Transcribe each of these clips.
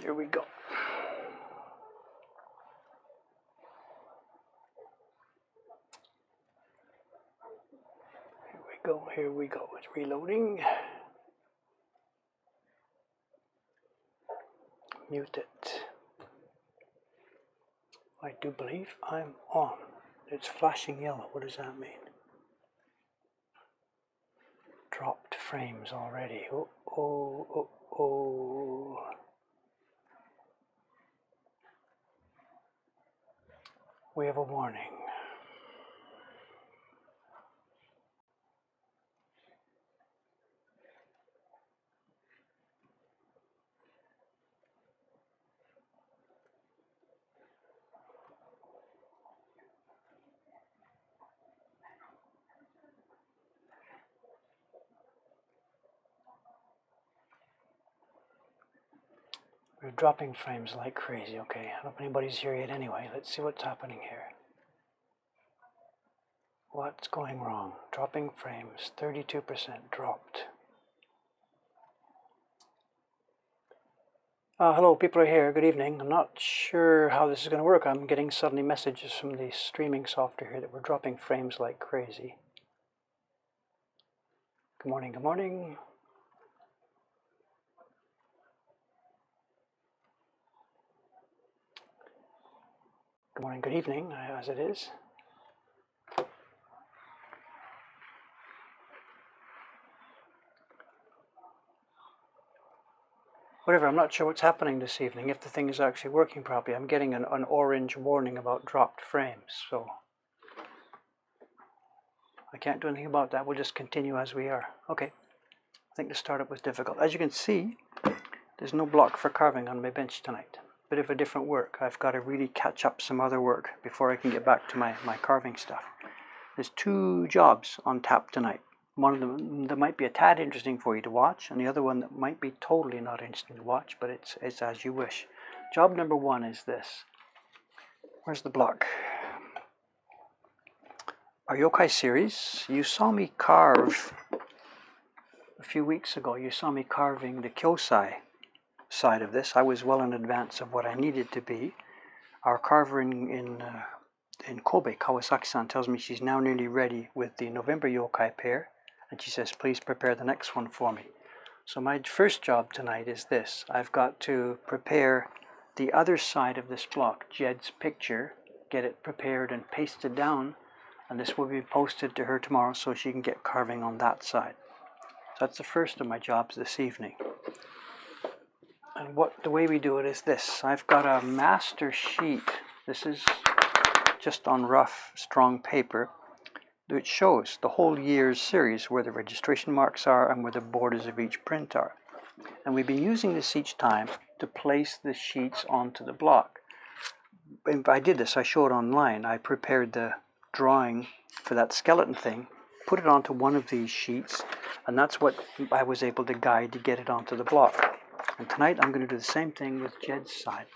Here we go. Here we go. It's reloading. Mute it. I do believe I'm on. It's flashing yellow. What does that mean? Dropped frames already. Oh. We have a warning. We're dropping frames like crazy. Okay, I don't know if anybody's here yet anyway. Let's see what's happening here. What's going wrong? Dropping frames, 32% dropped. Hello, people are here. Good evening. I'm not sure how this is going to work. I'm getting suddenly messages from the streaming software here that we're dropping frames like crazy. Good morning, good morning. Good morning, good evening, as it is. Whatever, I'm not sure what's happening this evening, if the thing is actually working properly. I'm getting an orange warning about dropped frames, so I can't do anything about that. We'll just continue as we are. Okay, I think the startup was difficult. As you can see, there's no block for carving on my bench tonight. Bit of a different work. I've got to really catch up some other work before I can get back to my carving stuff. There's 2 jobs on tap tonight. One of them that might be a tad interesting for you to watch, and the other one that might be totally not interesting to watch, but it's as you wish. Job number 1 is this. Where's the block? Our yokai series, you saw me carve a few weeks ago. You saw me carving the kyosai side of this. I was well in advance of what I needed to be. Our carver in Kobe, Kawasaki-san, tells me she's now nearly ready with the November yokai pair, and she says, please prepare the next one for me. So my first job tonight is this. I've got to prepare the other side of this block, Jed's picture, get it prepared and pasted down, and this will be posted to her tomorrow so she can get carving on that side. So that's the first of my jobs this evening. And the way we do it is this. I've got a master sheet. This is just on rough, strong paper, which shows the whole year's series, where the registration marks are and where the borders of each print are. And we've been using this each time to place the sheets onto the block. If I did this, I showed online. I prepared the drawing for that skeleton thing, put it onto one of these sheets, and that's what I was able to guide to get it onto the block. And tonight I'm going to do the same thing with Jed's side.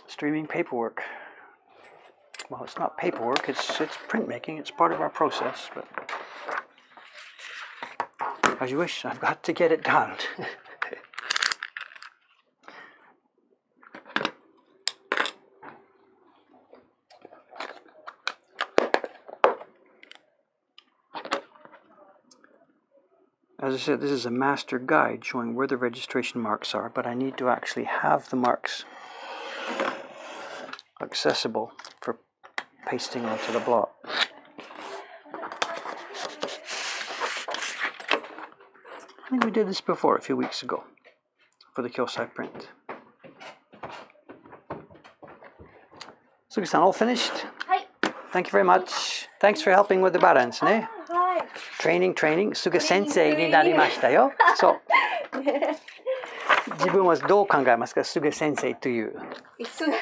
Streaming paperwork. Well, it's not paperwork, it's printmaking. It's part of our process, but as you wish, I've got to get it done. As I said, this is a master guide showing where the registration marks are, but I need to actually have the marks accessible for pasting onto the block. I think we did this before a few weeks ago for the Kyosai print. Sugi-san, all finished? Thank you very much. Thanks for helping with the balance, ne? Training. Suga senseiになりましたよ。そう。自分はどう考えますか、Suga senseiという。Suga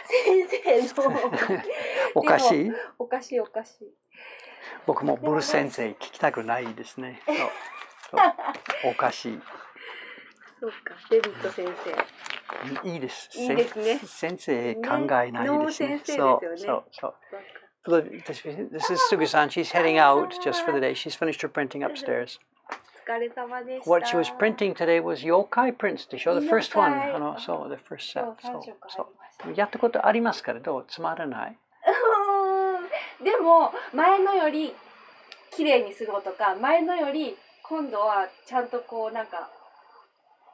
sensei の。おかしい？おかしい。僕もブル先生聞きたくないですね。そうおかしい。そうか、デビッド先生。いいです。いいですね。先生考えないですね。そう。This is Suga-san. She's heading out just for the day. She's finished her printing upstairs. 疲れ様でした。 What she was printing today was yokai prints to show the first one. Yokai. So the first set. 今日3色入りました。やったことありますからどうつまらない？でも前のより綺麗にするとか、前のより今度はちゃんとこうなんか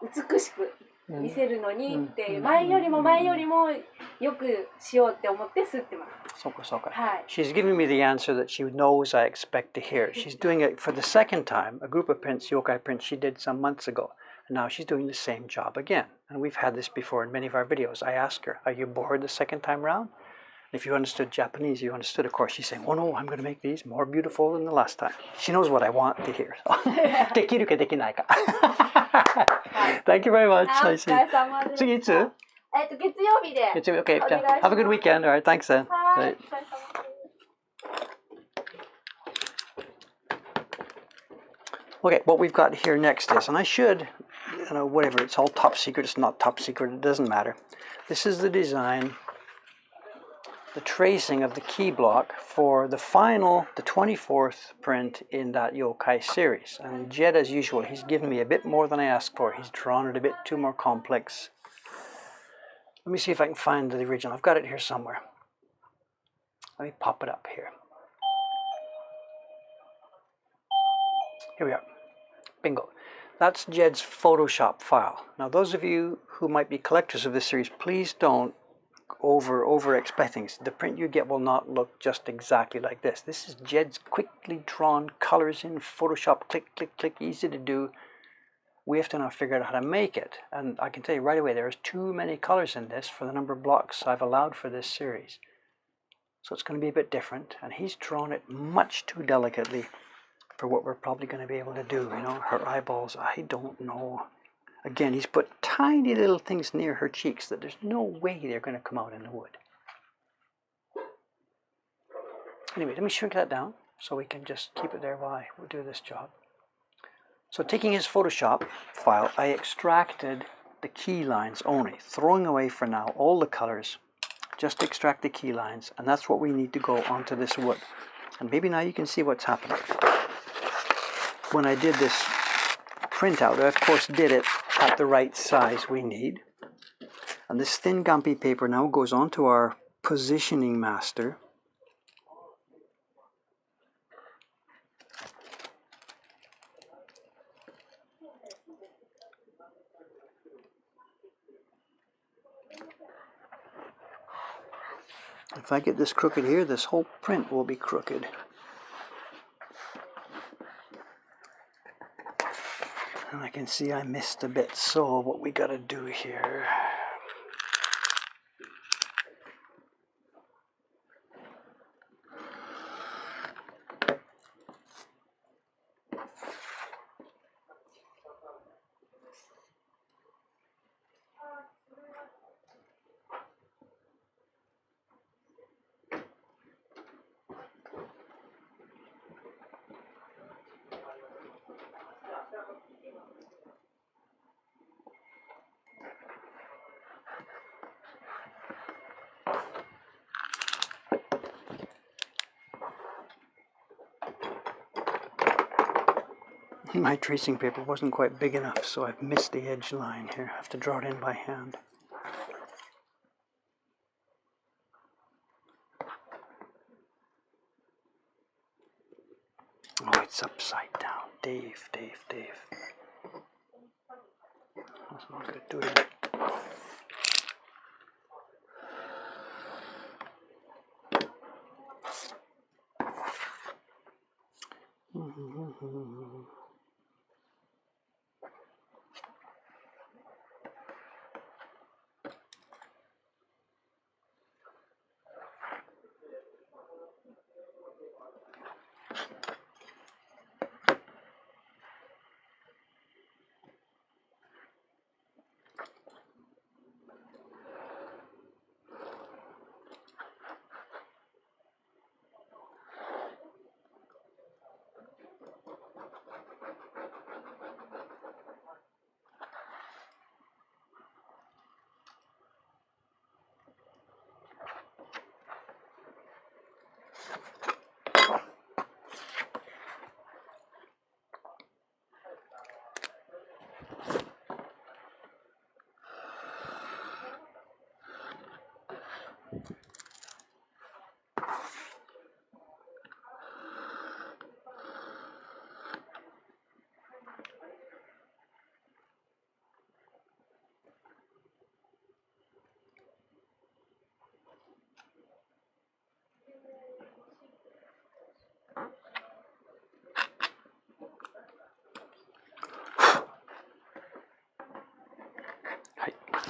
美しく見せるのにって前よりもよくしようって思って吸ってます。そうかそうか。はい。She's giving me the answer that she knows I expect to hear. She's doing it for the second time. A group of prints, yokai prints, she did some months ago. And now she's doing the same job again. And we've had this before in many of our videos. I asked her, are you bored the second time round? If you understood Japanese, you understood, of course. She's saying, oh no, I'm going to make these more beautiful than the last time. She knows what I want to hear. できるかできないか。Thank you very much. お疲れ様です。次いつ？月曜日で。月曜日 Okay. Have a good weekend. All right. Thanks then. はい。 Okay, what we've got here next is, and I should, whatever, it's all top secret, it's not top secret, it doesn't matter. This is the design, the tracing of the key block for the final, the 24th print in that yokai series. And Jed, as usual, he's given me a bit more than I asked for. He's drawn it a bit too more complex. Let me see if I can find the original. I've got it here somewhere. Let me pop it up here. Here we are. Bingo. That's Jed's Photoshop file. Now, those of you who might be collectors of this series, please don't over expect things. The print you get will not look just exactly like this. This is Jed's quickly drawn colors in Photoshop. Click, click, click. Easy to do. We have to now figure out how to make it. And I can tell you right away, there's too many colors in this for the number of blocks I've allowed for this series. So it's going to be a bit different. And he's drawn it much too delicately for what we're probably going to be able to do. Her eyeballs, I don't know. Again, he's put tiny little things near her cheeks that there's no way they're going to come out in the wood. Anyway, let me shrink that down so we can just keep it there while we do this job. So taking his Photoshop file, I extracted the key lines only, throwing away for now all the colors, just extract the key lines, and that's what we need to go onto this wood. And maybe now you can see what's happening. When I did this printout, I of course did it at the right size we need. And this thin gampi paper now goes onto our positioning master. If I get this crooked here, this whole print will be crooked. And I can see I missed a bit, so what we gotta do here. My tracing paper wasn't quite big enough, so I've missed the edge line here. I have to draw it in by hand. Oh, it's upside down. Dave. That's not good. Do it.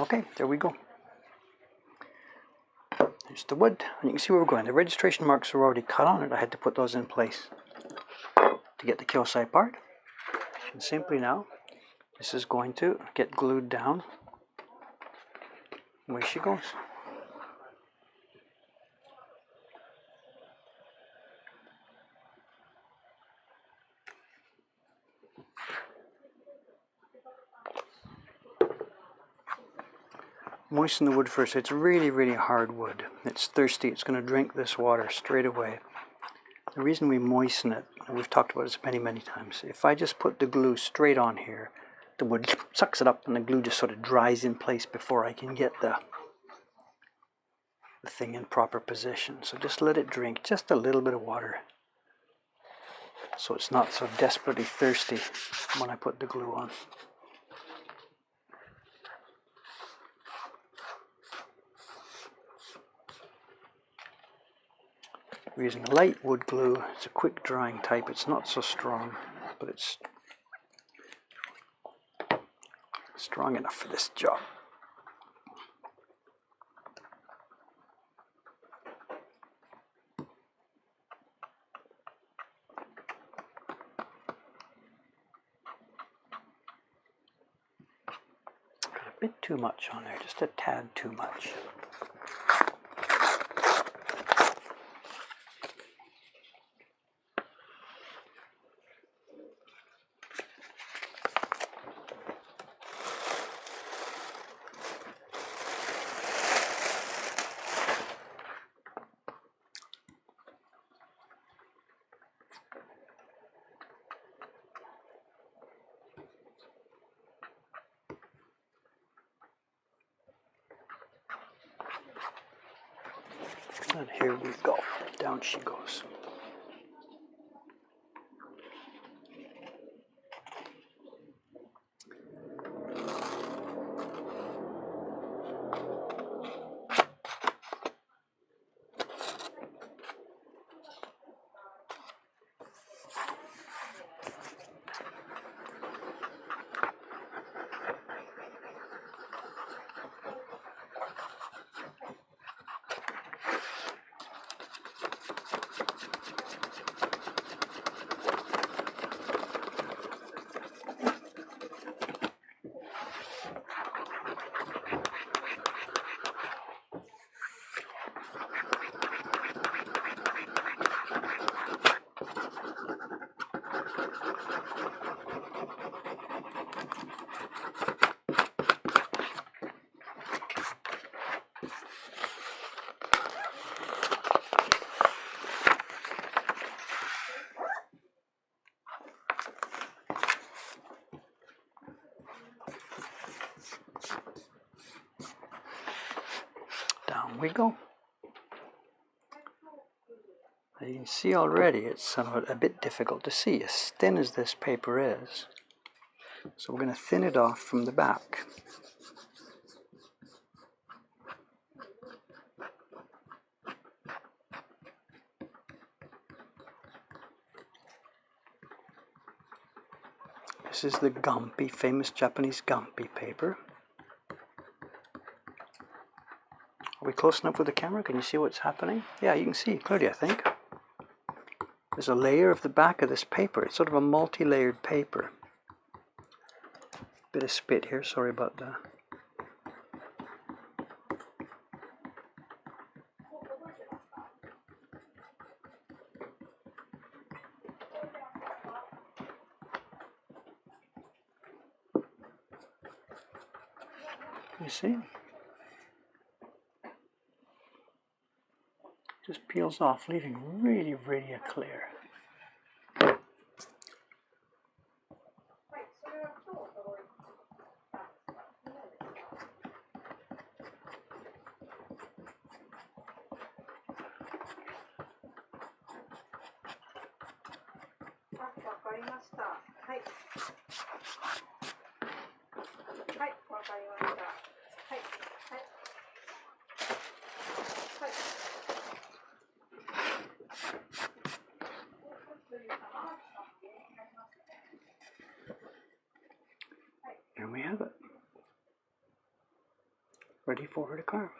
Okay, there we go. There's the wood, and you can see where we're going. The registration marks are already cut on it. I had to put those in place to get the Kyosai part. And simply now, this is going to get glued down. Away she goes. Moisten the wood first. It's really, really hard wood. It's thirsty. It's going to drink this water straight away. The reason we moisten it, and we've talked about this many, many times, if I just put the glue straight on here, the wood sucks it up and the glue just sort of dries in place before I can get the thing in proper position. So just let it drink just a little bit of water so it's not so desperately thirsty when I put the glue on. We're using a light wood glue. It's a quick drying type. It's not so strong, but it's strong enough for this job. Got a bit too much on there, just a tad too much. And here we go. Down she goes. Down we go. As you can see already, it's somewhat a bit difficult to see, as thin as this paper is. So we're going to thin it off from the back. This is the Gampi, famous Japanese Gampi paper. Are we close enough with the camera? Can you see what's happening? Yeah, you can see clearly, I think. There's a layer of the back of this paper. It's sort of a multi-layered paper. Bit of spit here, sorry about that. You see? Just peels off, leaving really, really clear. Here we have it. ready for her to carve.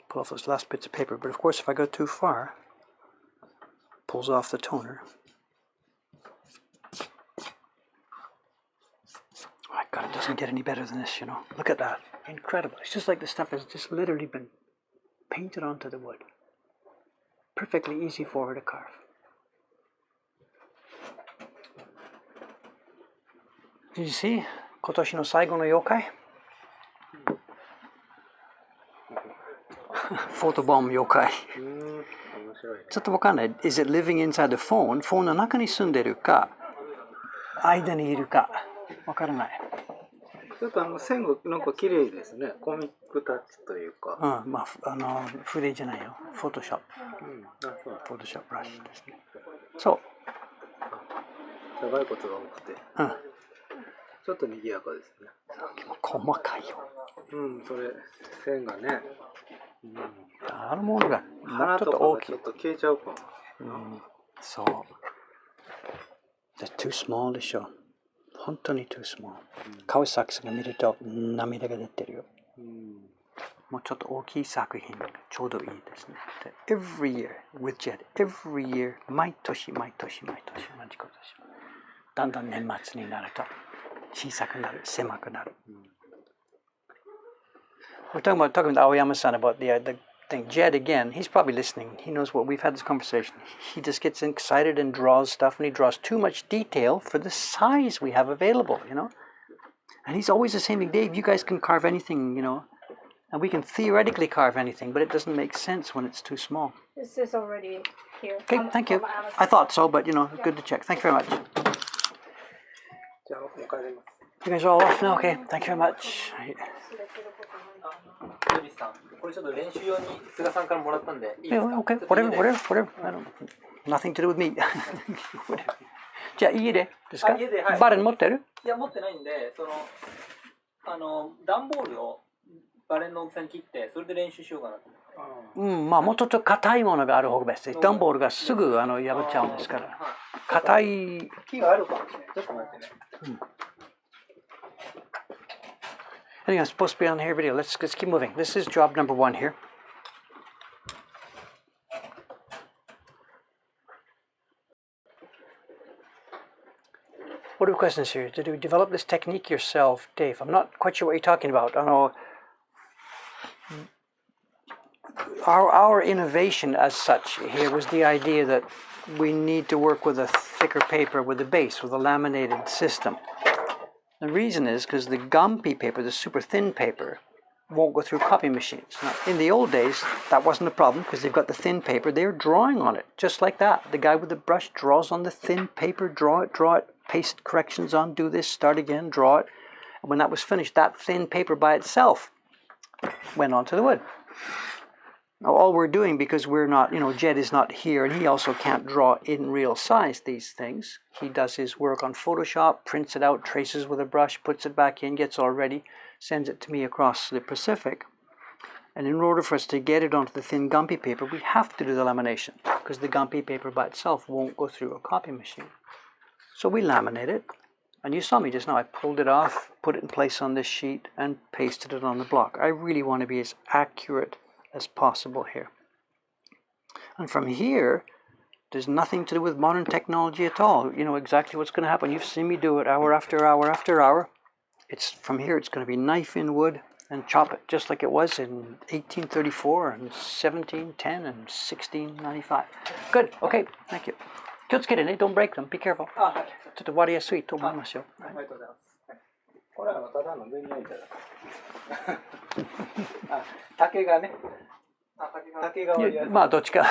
Pull off those last bits of paper, but of course if I go too far, it pulls off the toner. Oh my God, it doesn't get any better than this, you know. Look at that. Incredible. It's just like the stuff has just literally been painted onto the wood. Perfectly easy for her to carve. Did you see? 今年の最後の妖怪? Photobomb 妖怪。ちょっとわかんない。Is it living inside the phone? フォンの中に住んでるか、間にいるか、わからない。ちょっと線がなんか綺麗ですね。コミックタッチというか。まあ筆じゃないよ。フォトショップ。フォトショップらしいですね。そう。長いことが多くて。ちょっと賑やかですね。細かいよ。それ線がね。あのものがもうちょっと大きい。ちょっと消えちゃうかな。そう。They're too small でしょ。本当に too small。川崎さんが見ると涙が出てるよ。もうちょっと大きい作品がちょうどいいですね。Every year with Jed, every year 毎年同じことします。だんだん年末になると小さくなる、狭くなる。We're talking about Aoyama-san about the thing. Jed, again, he's probably listening. He knows what we've had this conversation. He just gets excited and draws stuff, and he draws too much detail for the size we have available, you know. And he's always the same thing. Dave, you guys can carve anything, you know, and we can theoretically carve anything, but it doesn't make sense when it's too small. This is already here. Okay, thank you. I thought so, but you know, good to check. Thank you very much. You guys are all off now. Okay, thank you very much. これちょっと練習用に菅さんからもらったんでいいですか？ Okay, whatever. Nothing to do with me. じゃあ家でですか？家で、はい、バレン持ってる？いや持ってないんで、段ボールをバレンの大きさに切ってそれで練習しようかなと思って。まあもうちょっと硬いものがある方がベスト。段ボールがすぐ破っちゃうんですから。硬い木があるかもしれない。ちょっと待ってね。I think I'm supposed to be on here video. Let's keep moving. This is job number 1 here. What are the questions here? Did you develop this technique yourself, Dave? I'm not quite sure what you're talking about. I know our innovation as such here was the idea that we need to work with a thicker paper with a base, with a laminated system. The reason is because the Gampi paper, the super thin paper, won't go through copy machines. Now, in the old days, that wasn't a problem because they've got the thin paper. They're drawing on it, just like that. The guy with the brush draws on the thin paper, draw it, paste corrections on, do this, start again, draw it. And when that was finished, that thin paper by itself went onto the wood. Now, all we're doing, because we're not, Jed is not here, and he also can't draw in real size these things. He does his work on Photoshop, prints it out, traces with a brush, puts it back in, gets all ready, sends it to me across the Pacific. And in order for us to get it onto the thin Gampi paper, we have to do the lamination, because the Gampi paper by itself won't go through a copy machine. So we laminate it, and you saw me just now. I pulled it off, put it in place on this sheet, and pasted it on the block. I really want to be as accurate as possible here. And from here, there's nothing to do with modern technology at all. You know exactly what's going to happen. You've seen me do it hour after hour after hour. From here, it's going to be knife in wood and chop it, just like it was in 1834 and 1710 and 1695. Good. Okay. Thank you. 気をつけてね。Don't break them. Be careful. ちょっと割りやすいと思いますよ。ありがとうございます。これはただのベニヤ板だ。竹がね。竹が割りやすい。まあどっちか。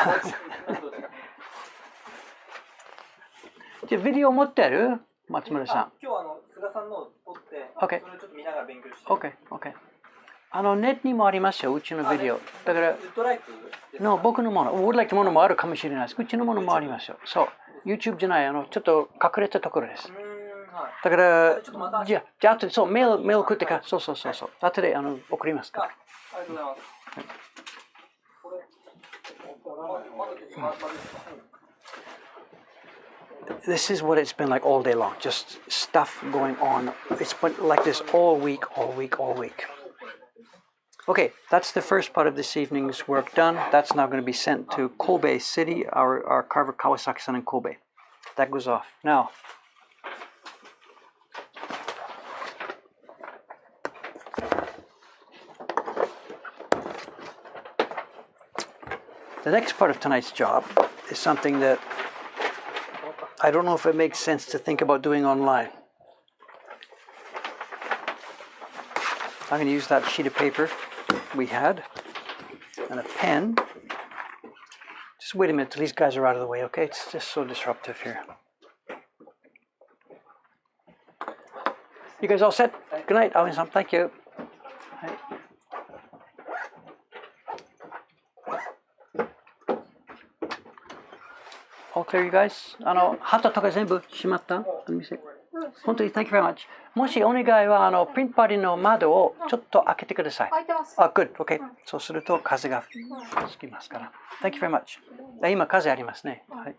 じゃあビデオ持ってる？松村さん。今日菅さんのを撮って、Okay. それをちょっと見ながら勉強して。Okay. ネットにもありますよ、うちのビデオ。だから、ドライブの僕のもの、Would like のものもあるかもしれないです。うちのものもありますよ。そう。YouTube じゃない、ちょっと隠れたところです。だから、じゃあ後で、そう、メール送ってか、そう。後で送りますから。ありがとうございます。これ、This is what it's been like all day long, just stuff going on. It's been like this all week, all week, all week. Okay, that's the first part of this evening's work done. That's now going to be sent to Kobe City, our carver Kawasaki-san in Kobe. That goes off. Now, the next part of tonight's job is something that I don't know if it makes sense to think about doing online. I'm going to use that sheet of paper we had and a pen. Just wait a minute till these guys are out of the way, okay? It's just so disruptive here. You guys all set? Good night, Alan-san. Thank you. Hi. All clear, you guys? 旗とか全部閉まった？本当に Thank you very much. もしお願いはプリントパリの窓をちょっと開けてください。開いてます。あ、good, okay. そうすると風が吹きますから。Thank you very much. 今風ありますね。はい。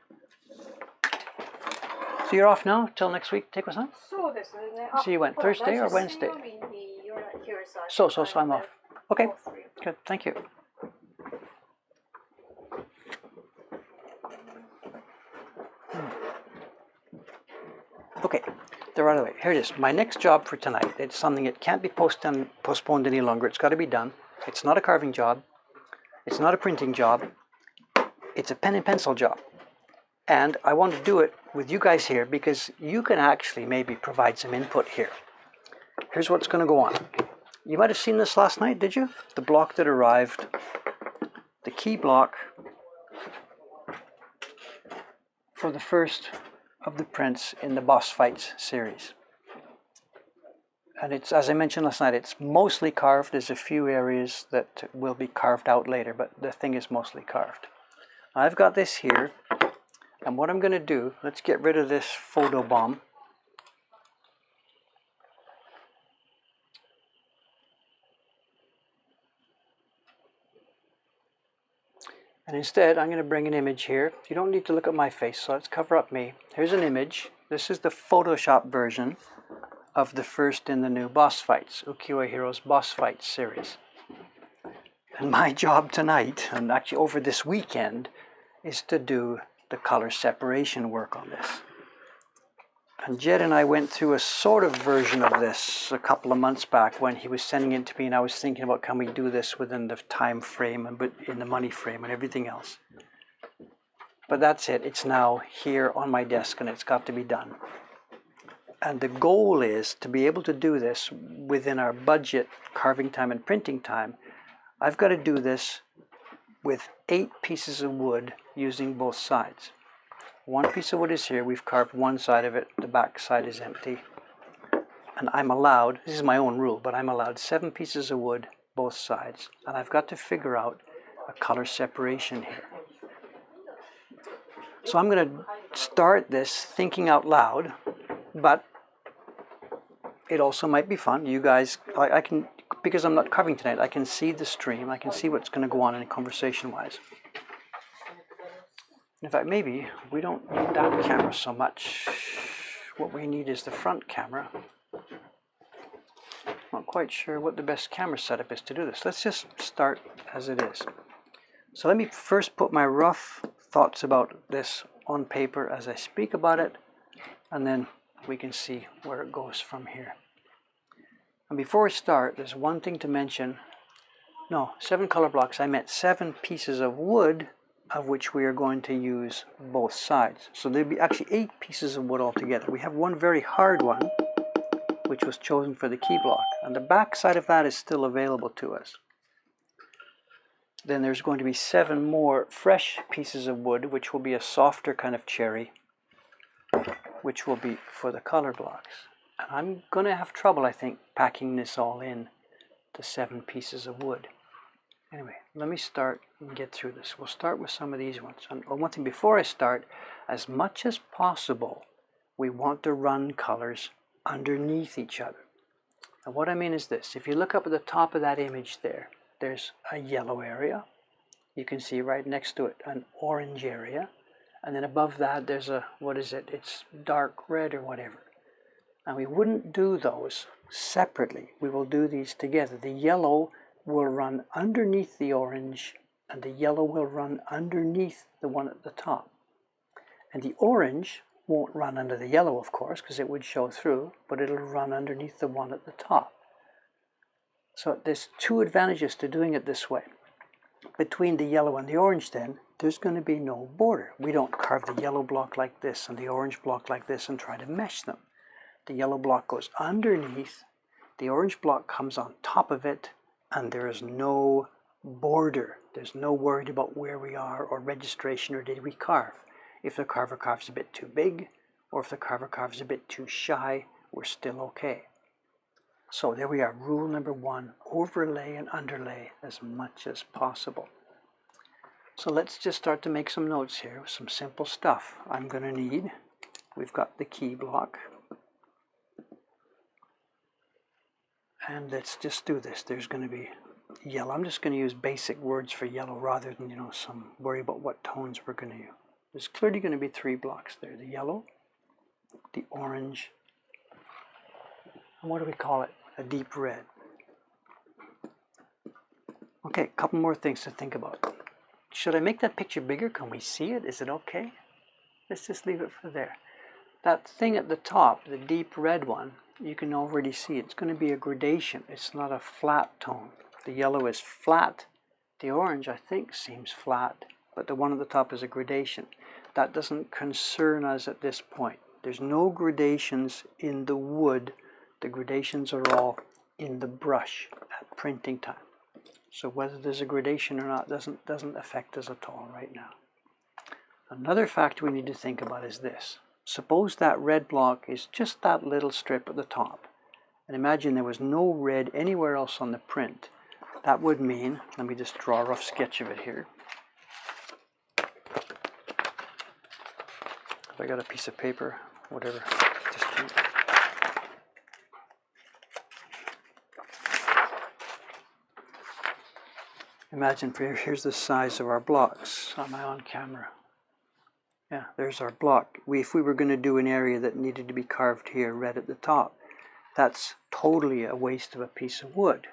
So you're off now till next week, Teiko-san? そうですね。 So you went Thursday or Wednesday? So I'm off. Okay, good, thank you. Okay, they're right away. Here it is. My next job for tonight. It's something that can't be postponed any longer. It's got to be done. It's not a carving job. It's not a printing job. It's a pen and pencil job. And I want to do it with you guys here because you can actually maybe provide some input here. Here's what's going to go on. You might have seen this last night, did you? The block that arrived. The key block for the first of the prints in the Boss Fights series. And it's, as I mentioned last night, it's mostly carved. There's a few areas that will be carved out later, but the thing is mostly carved. I've got this here, and what I'm going to do, let's get rid of this photo bomb. And instead, I'm going to bring an image here. You don't need to look at my face, so let's cover up me. Here's an image. This is the Photoshop version of the first in the new Boss Fights, Ukiyo-e Heroes Boss Fights series. And my job tonight, and actually over this weekend, is to do the color separation work on this. And Jed and I went through a sort of version of this a couple of months back when he was sending it to me, and I was thinking about, can we do this within the time frame and in the money frame and everything else. But that's it. It's now here on my desk and it's got to be done. And the goal is to be able to do this within our budget, carving time and printing time. I've got to do this with 8 pieces of wood using both sides. One piece of wood is here, we've carved one side of it, the back side is empty. And I'm allowed, this is my own rule, but I'm allowed 7 pieces of wood, both sides. And I've got to figure out a color separation here. So I'm going to start this thinking out loud, but it also might be fun. You guys, I can, because I'm not carving tonight, I can see the stream, I can see what's going to go on in conversation-wise. In fact, maybe we don't need that camera so much. What we need is the front camera. Not quite sure what the best camera setup is to do this. Let's just start as it is. So let me first put my rough thoughts about this on paper as I speak about it, and then we can see where it goes from here. And before I start, there's one thing to mention. No, 7 color blocks. I meant 7 pieces of wood, of which we are going to use both sides. So there'll be actually 8 pieces of wood altogether. We have one very hard one, which was chosen for the key block, and the back side of that is still available to us. Then there's going to be 7 more fresh pieces of wood, which will be a softer kind of cherry, which will be for the color blocks. And I'm going to have trouble, I think, packing this all in to 7 pieces of wood. Anyway, let me start and get through this. We'll start with some of these ones. And one thing before I start, as much as possible, we want to run colors underneath each other. And what I mean is this. If you look up at the top of that image there, there's a yellow area, You can see right next to it an orange area. And then above that there's a, what is it? It's dark red or whatever. And we wouldn't do those separately. We will do these together. The yellow will run underneath the orange, and the yellow will run underneath the one at the top. And the orange won't run under the yellow, of course, because it would show through, but it'll run underneath the one at the top. So there's two advantages to doing it this way. Between the yellow and the orange then, there's going to be no border. We don't carve the yellow block like this and the orange block like this and try to mesh them. The yellow block goes underneath, the orange block comes on top of it, and there is no border. There's no worry about where we are or registration or did we carve. If the carver carves a bit too big or if the carver carves a bit too shy, we're still okay. So there we are, rule number 1, overlay and underlay as much as possible. So let's just start to make some notes here, some simple stuff. I'm going to need, we've got the key block. And let's just do this. There's going to be yellow. I'm just going to use basic words for yellow rather than, some worry about what tones we're going to use. There's clearly going to be 3 blocks there. The yellow, the orange, and what do we call it? A deep red. Okay, a couple more things to think about. Should I make that picture bigger? Can we see it? Is it okay? Let's just leave it for there. That thing at the top, the deep red one, you can already see it's going to be a gradation. It's not a flat tone. The yellow is flat. The orange, I think, seems flat, but the one at the top is a gradation. That doesn't concern us at this point. There's no gradations in the wood. The gradations are all in the brush at printing time. So whether there's a gradation or not doesn't affect us at all right now. Another factor we need to think about is this. Suppose that red block is just that little strip at the top. And imagine there was no red anywhere else on the print. That would mean, let me just draw a rough sketch of it here. If I got a piece of paper, whatever, just imagine here's the size of our blocks. Am I on camera? Yeah, there's our block. If we were going to do an area that needed to be carved here, red at the top, that's totally a waste of a piece of wood.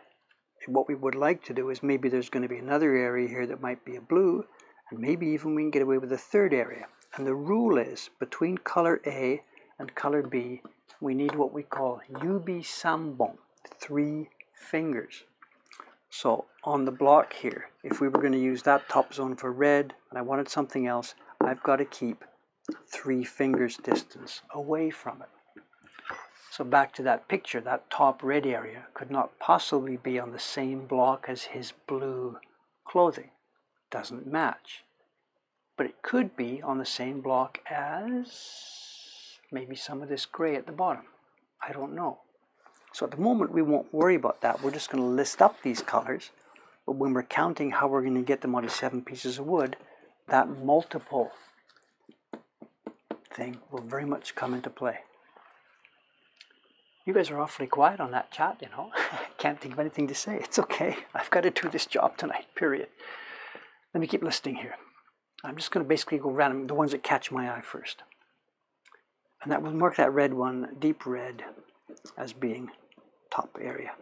And what we would like to do is maybe there's going to be another area here that might be a blue, and maybe even we can get away with a third area. And the rule is, between color A and color B, we need what we call yubi sambon, 3 fingers. So on the block here, if we were going to use that top zone for red, and I wanted something else, I've got to keep 3 fingers distance away from it. So back to that picture, that top red area could not possibly be on the same block as his blue clothing. Doesn't match. But it could be on the same block as maybe some of this gray at the bottom. I don't know. So at the moment we won't worry about that. We're just going to list up these colors. But when we're counting how we're going to get them onto 7 pieces of wood, that multiple thing will very much come into play. You guys are awfully quiet on that chat, Can't think of anything to say. It's okay. I've got to do this job tonight, period. Let me keep listing here. I'm just going to basically go random, the ones that catch my eye first. And that will mark that red one, deep red, as being top area.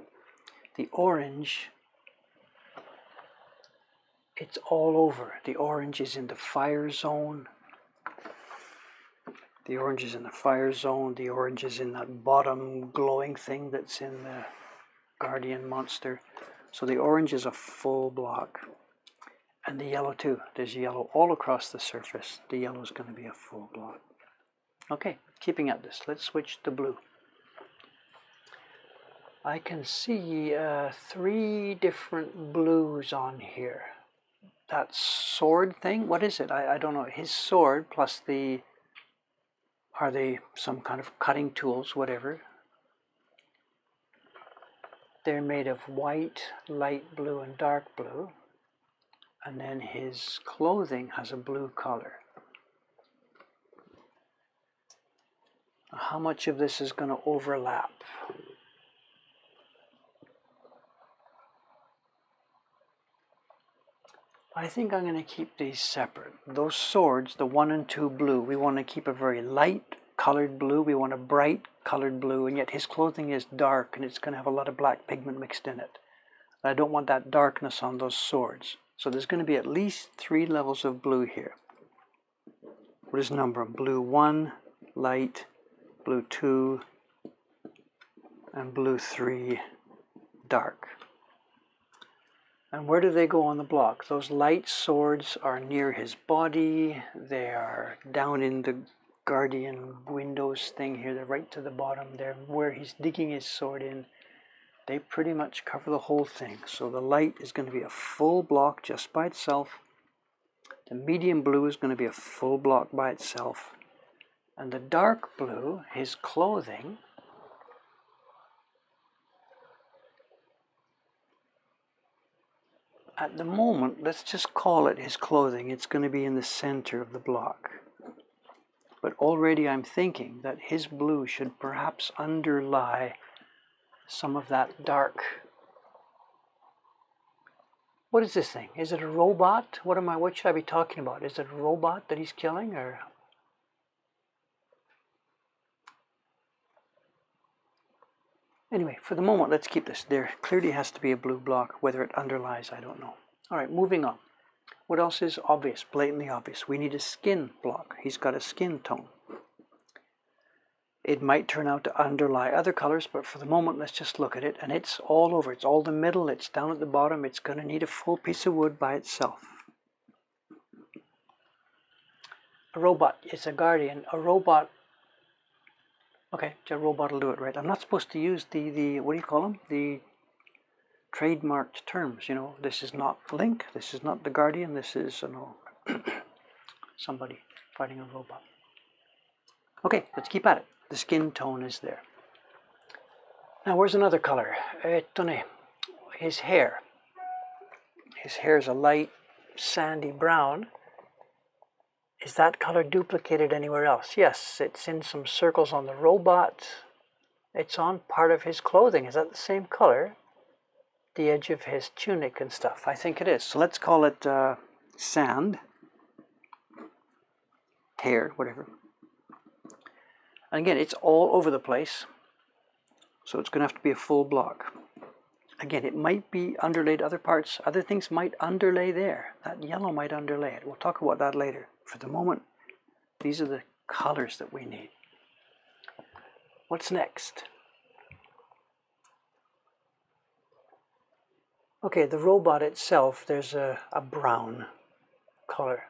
The orange, it's all over. The orange is in the fire zone. The orange is in the fire zone. The orange is in that bottom glowing thing that's in the guardian monster. So the orange is a full block. And the yellow too. There's yellow all across the surface. The yellow is going to be a full block. Okay, keeping at this. Let's switch to blue. I can see 3 different blues on here. That sword thing, what is it? I don't know. His sword plus the... Are they some kind of cutting tools, whatever? They're made of white, light blue, and dark blue. And then his clothing has a blue color. How much of this is going to overlap? I think I'm going to keep these separate. Those swords, the 1 and 2 blue, we want to keep a very light colored blue. We want a bright colored blue, and yet his clothing is dark and it's going to have a lot of black pigment mixed in it. I don't want that darkness on those swords. So there's going to be at least 3 levels of blue here. What is number? Blue 1, light, blue 2, and blue 3, dark. And where do they go on the block? Those light swords are near his body. They are down in the guardian windows thing here. They're right to the bottom. They're where he's digging his sword in. They pretty much cover the whole thing. So the light is going to be a full block just by itself. The medium blue is going to be a full block by itself. And the dark blue, his clothing, at the moment, let's just call it his clothing. It's going to be in the center of the block. But already I'm thinking that his blue should perhaps underlie some of that dark. What is this thing? Is it a robot? What should I be talking about? Is it a robot that he's killing, or? Anyway, for the moment, let's keep this. There clearly has to be a blue block. Whether it underlies, I don't know. All right, moving on. What else is obvious, blatantly obvious? We need a skin block. He's got a skin tone. It might turn out to underlie other colors, but for the moment, let's just look at it. And it's all over. It's all the middle. It's down at the bottom. It's going to need a full piece of wood by itself. A robot. It's a guardian. A robot. Okay, a robot will do it, right? I'm not supposed to use the what do you call them? The trademarked terms. You know, this is not Link. This is not the guardian. This is, you know, somebody fighting a robot. Okay, let's keep at it. The skin tone is there. Now, where's another color? His hair. His hair is a light sandy brown. Is that color duplicated anywhere else? Yes, it's in some circles on the robot. It's on part of his clothing. Is that the same color? The edge of his tunic and stuff. I think it is. So let's call it sand. Hair, whatever. And again, it's all over the place, so it's going to have to be a full block. Again, it might be underlaid other parts. Other things might underlay there. That yellow might underlay it. We'll talk about that later. For the moment, these are the colors that we need. What's next? Okay, the robot itself, there's a brown color,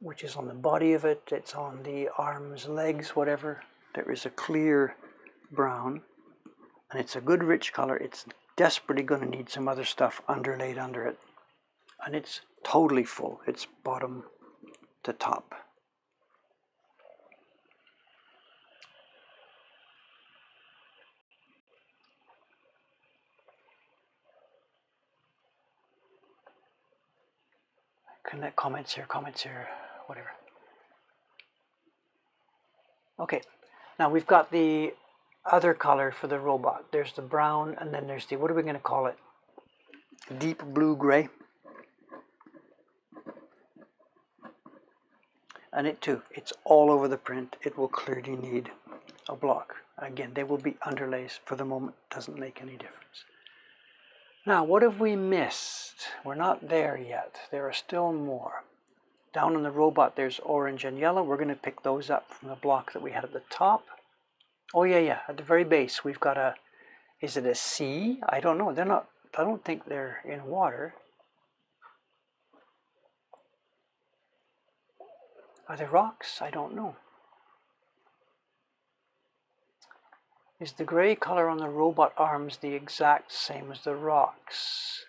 which is on the body of it. It's on the arms, legs, whatever. There is a clear brown, and it's a good rich color. It's desperately going to need some other stuff underlaid under it. And it's totally full. It's bottom to top. Connect comments here, whatever. Okay. Now we've got the other color for the robot. There's the brown, and then there's the, what are we going to call it? Deep blue-gray. And it too, it's all over the print. It will clearly need a block. Again, they will be underlays. For the moment, doesn't make any difference. Now, what have we missed? We're not there yet. There are still more. Down on the robot, there's orange and yellow. We're going to pick those up from the block that we had at the top. Oh, yeah. At the very base, we've got a, is it a sea? I don't know. They're not, I don't think they're in water. Are they rocks? I don't know. Is the gray color on the robot arms the exact same as the rocks?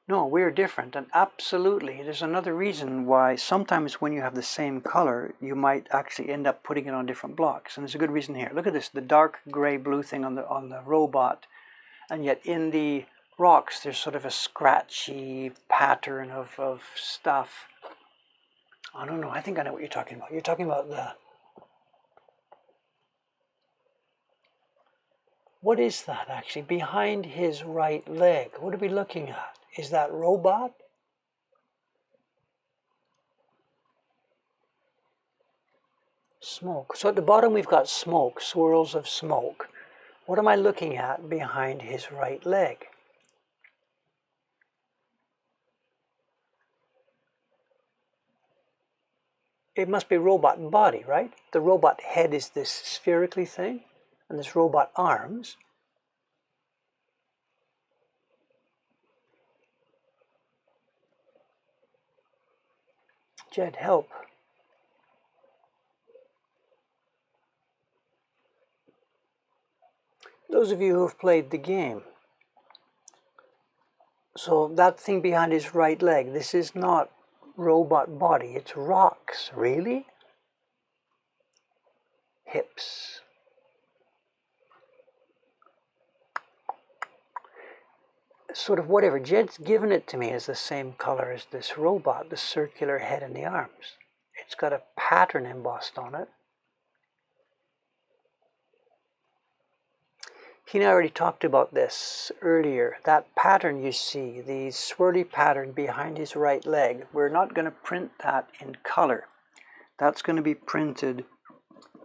No, we're different, and absolutely, there's another reason why sometimes when you have the same color, you might actually end up putting it on different blocks, and there's a good reason here. Look at this, the dark gray-blue thing on the robot, and yet in the rocks, there's sort of a scratchy pattern of stuff. I don't know, I think I know what you're talking about. You're talking about the... What is that actually? Behind his right leg, what are we looking at? Is that robot? Smoke. So at the bottom we've got smoke, swirls of smoke. What am I looking at behind his right leg? It must be robot body, right? The robot head is this spherically thing, and this robot arms. Jed, help. Those of you who have played the game. So that thing behind his right leg, this is not robot body, it's rocks. Really? Hips. Sort of whatever. Jed's given it to me as the same color as this robot, the circular head and the arms. It's got a pattern embossed on it. He and I already talked about this earlier. That pattern you see, the swirly pattern behind his right leg, we're not going to print that in color. That's going to be printed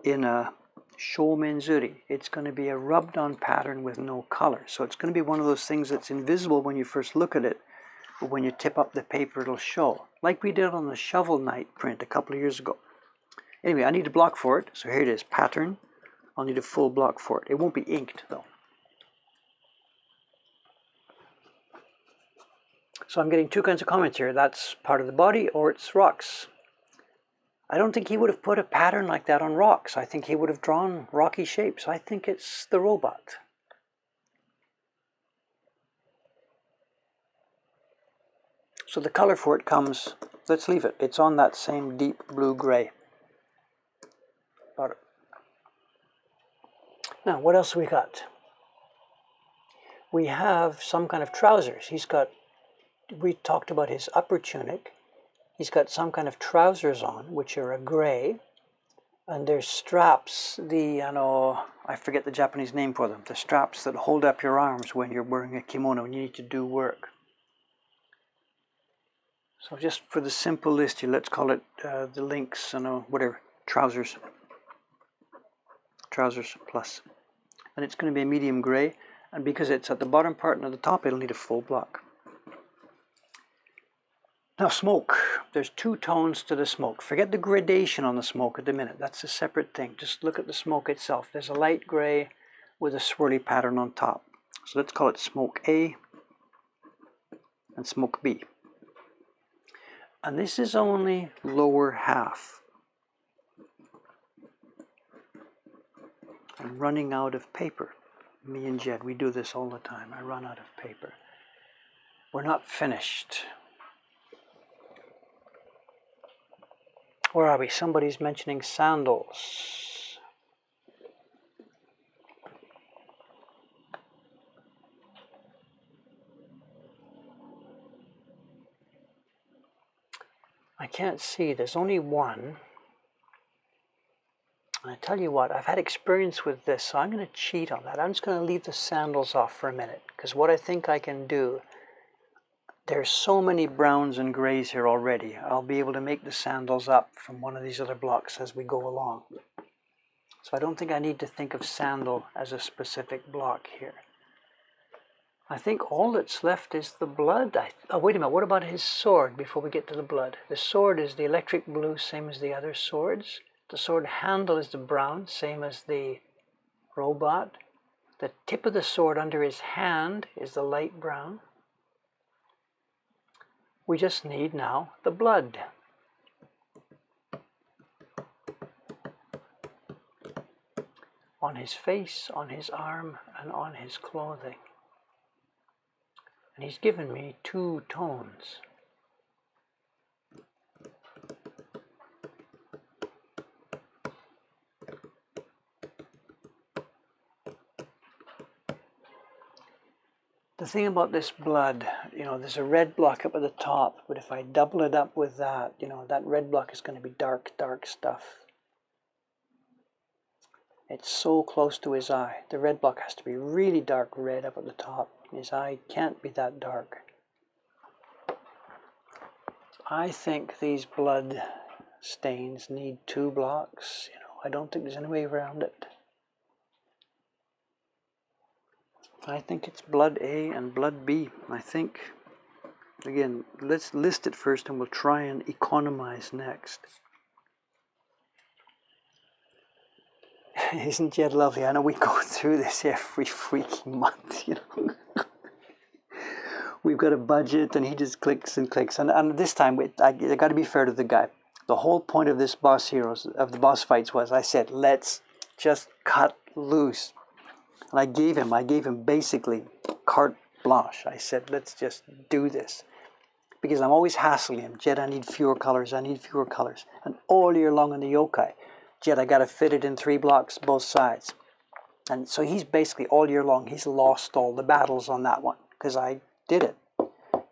in a shomenzuri. It's going to be a rubbed on pattern with no color. So it's going to be one of those things that's invisible when you first look at it, but when you tip up the paper it'll show. Like we did on the Shovel Knight print a couple of years ago. Anyway, I need a block for it. So here it is, pattern. I'll need a full block for it. It won't be inked though. So I'm getting two kinds of comments here. That's part of the body or it's rocks. I don't think he would have put a pattern like that on rocks. I think he would have drawn rocky shapes. I think it's the robot. So the color for it comes, let's leave it. It's on that same deep blue-gray. Now, what else we got? We have some kind of trousers. We talked about his upper tunic. He's got some kind of trousers on, which are a gray, and there's straps, I forget the Japanese name for them, the straps that hold up your arms when you're wearing a kimono and you need to do work. So just for the simple list here, let's call it the links, whatever, trousers plus. And it's going to be a medium gray, and because it's at the bottom part and at the top, it'll need a full block. Now smoke, there's two tones to the smoke. Forget the gradation on the smoke at the minute, that's a separate thing. Just look at the smoke itself. There's a light gray with a swirly pattern on top. So let's call it smoke A and smoke B. And this is only lower half. I'm running out of paper. Me and Jed, we do this all the time. I run out of paper. We're not finished. Where are we? Somebody's mentioning sandals. I can't see. There's only one. And I tell you what, I've had experience with this, so I'm going to cheat on that. I'm just going to leave the sandals off for a minute, because what I think I can do, there's so many browns and grays here already. I'll be able to make the sandals up from one of these other blocks as we go along. So I don't think I need to think of sandal as a specific block here. I think all that's left is the blood. Oh, wait a minute, what about his sword before we get to the blood? The sword is the electric blue, same as the other swords. The sword handle is the brown, same as the robot. The tip of the sword under his hand is the light brown. We just need now the blood. On his face, on his arm, and on his clothing. And he's given me two tones. The thing about this blood, there's a red block up at the top, but if I double it up with that, that red block is going to be dark, dark stuff. It's so close to his eye. The red block has to be really dark red up at the top. His eye can't be that dark. I think these blood stains need 2 blocks. You know, I don't think there's any way around it. I think it's blood A and blood B. I think, again, let's list it first and we'll try and economize next. Isn't Jed lovely? I know we go through this every freaking month, you know. We've got a budget and he just clicks and clicks. And this time, I got to be fair to the guy. The whole point of this boss heroes, of the boss fights was, I said, let's just cut loose. And I gave him basically carte blanche. I said, let's just do this. Because I'm always hassling him. Jed, I need fewer colors, I need fewer colors. And all year long on the yokai, Jed, I got to fit it in 3 blocks, both sides. And so he's basically all year long, he's lost all the battles on that one. Because I did it.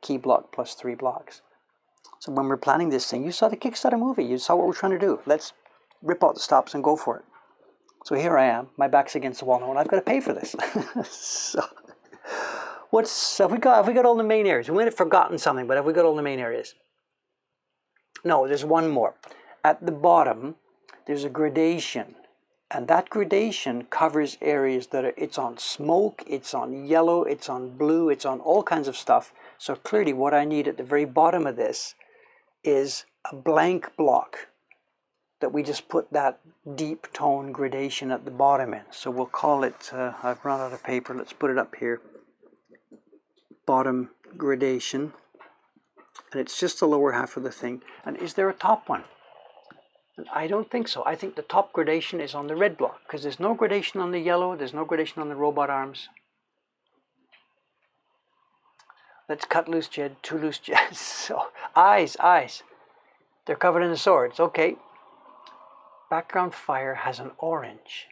Key block plus 3 blocks. So when we're planning this thing, you saw the Kickstarter movie. You saw what we're trying to do. Let's rip out the stops and go for it. So here I am, my back's against the wall now, and I've got to pay for this. So, have we got all the main areas? We might have forgotten something, but have we got all the main areas? No, there's one more. At the bottom, there's a gradation, and that gradation covers areas that it's on smoke, it's on yellow, it's on blue, it's on all kinds of stuff. So clearly what I need at the very bottom of this is a blank block that we just put that deep tone gradation at the bottom in. So we'll call it, I've run out of paper, let's put it up here. Bottom gradation. And it's just the lower half of the thing. And is there a top one? And I don't think so. I think the top gradation is on the red block, because there's no gradation on the yellow, there's no gradation on the robot arms. Let's cut loose, Jed, 2 loose Jeds. So, eyes. They're covered in the swords, okay. Background fire has an orange.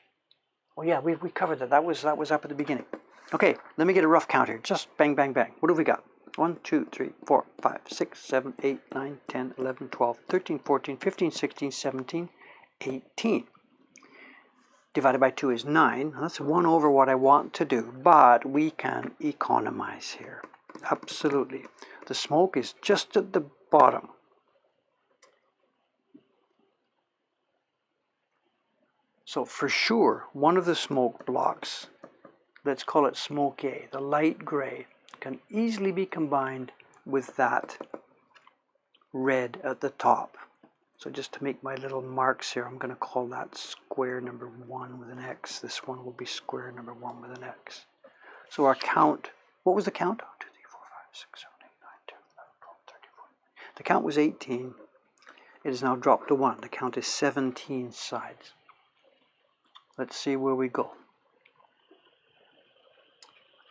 Oh yeah, we covered that. That was up at the beginning. Okay, let me get a rough count here. Just bang, bang, bang. What have we got? 1, 2, 3, 4, 5, 6, 7, 8, 9, 10, 11, 12, 13, 14, 15, 16, 17, 18. Divided by 2 is 9. That's 1 over what I want to do, but we can economize here. Absolutely. The smoke is just at the bottom. So for sure, one of the smoke blocks, let's call it smoke A, the light gray, can easily be combined with that red at the top. So just to make my little marks here, I'm going to call that square number 1 with an X. This one will be square number 1 with an X. So our count, what was the count? 1, 2, 3, 4, 5, 6, 7, 8, 9, 10, 11, 12, 13, 14. The count was 18. It has now dropped to 1. The count is 17 sides. Let's see where we go.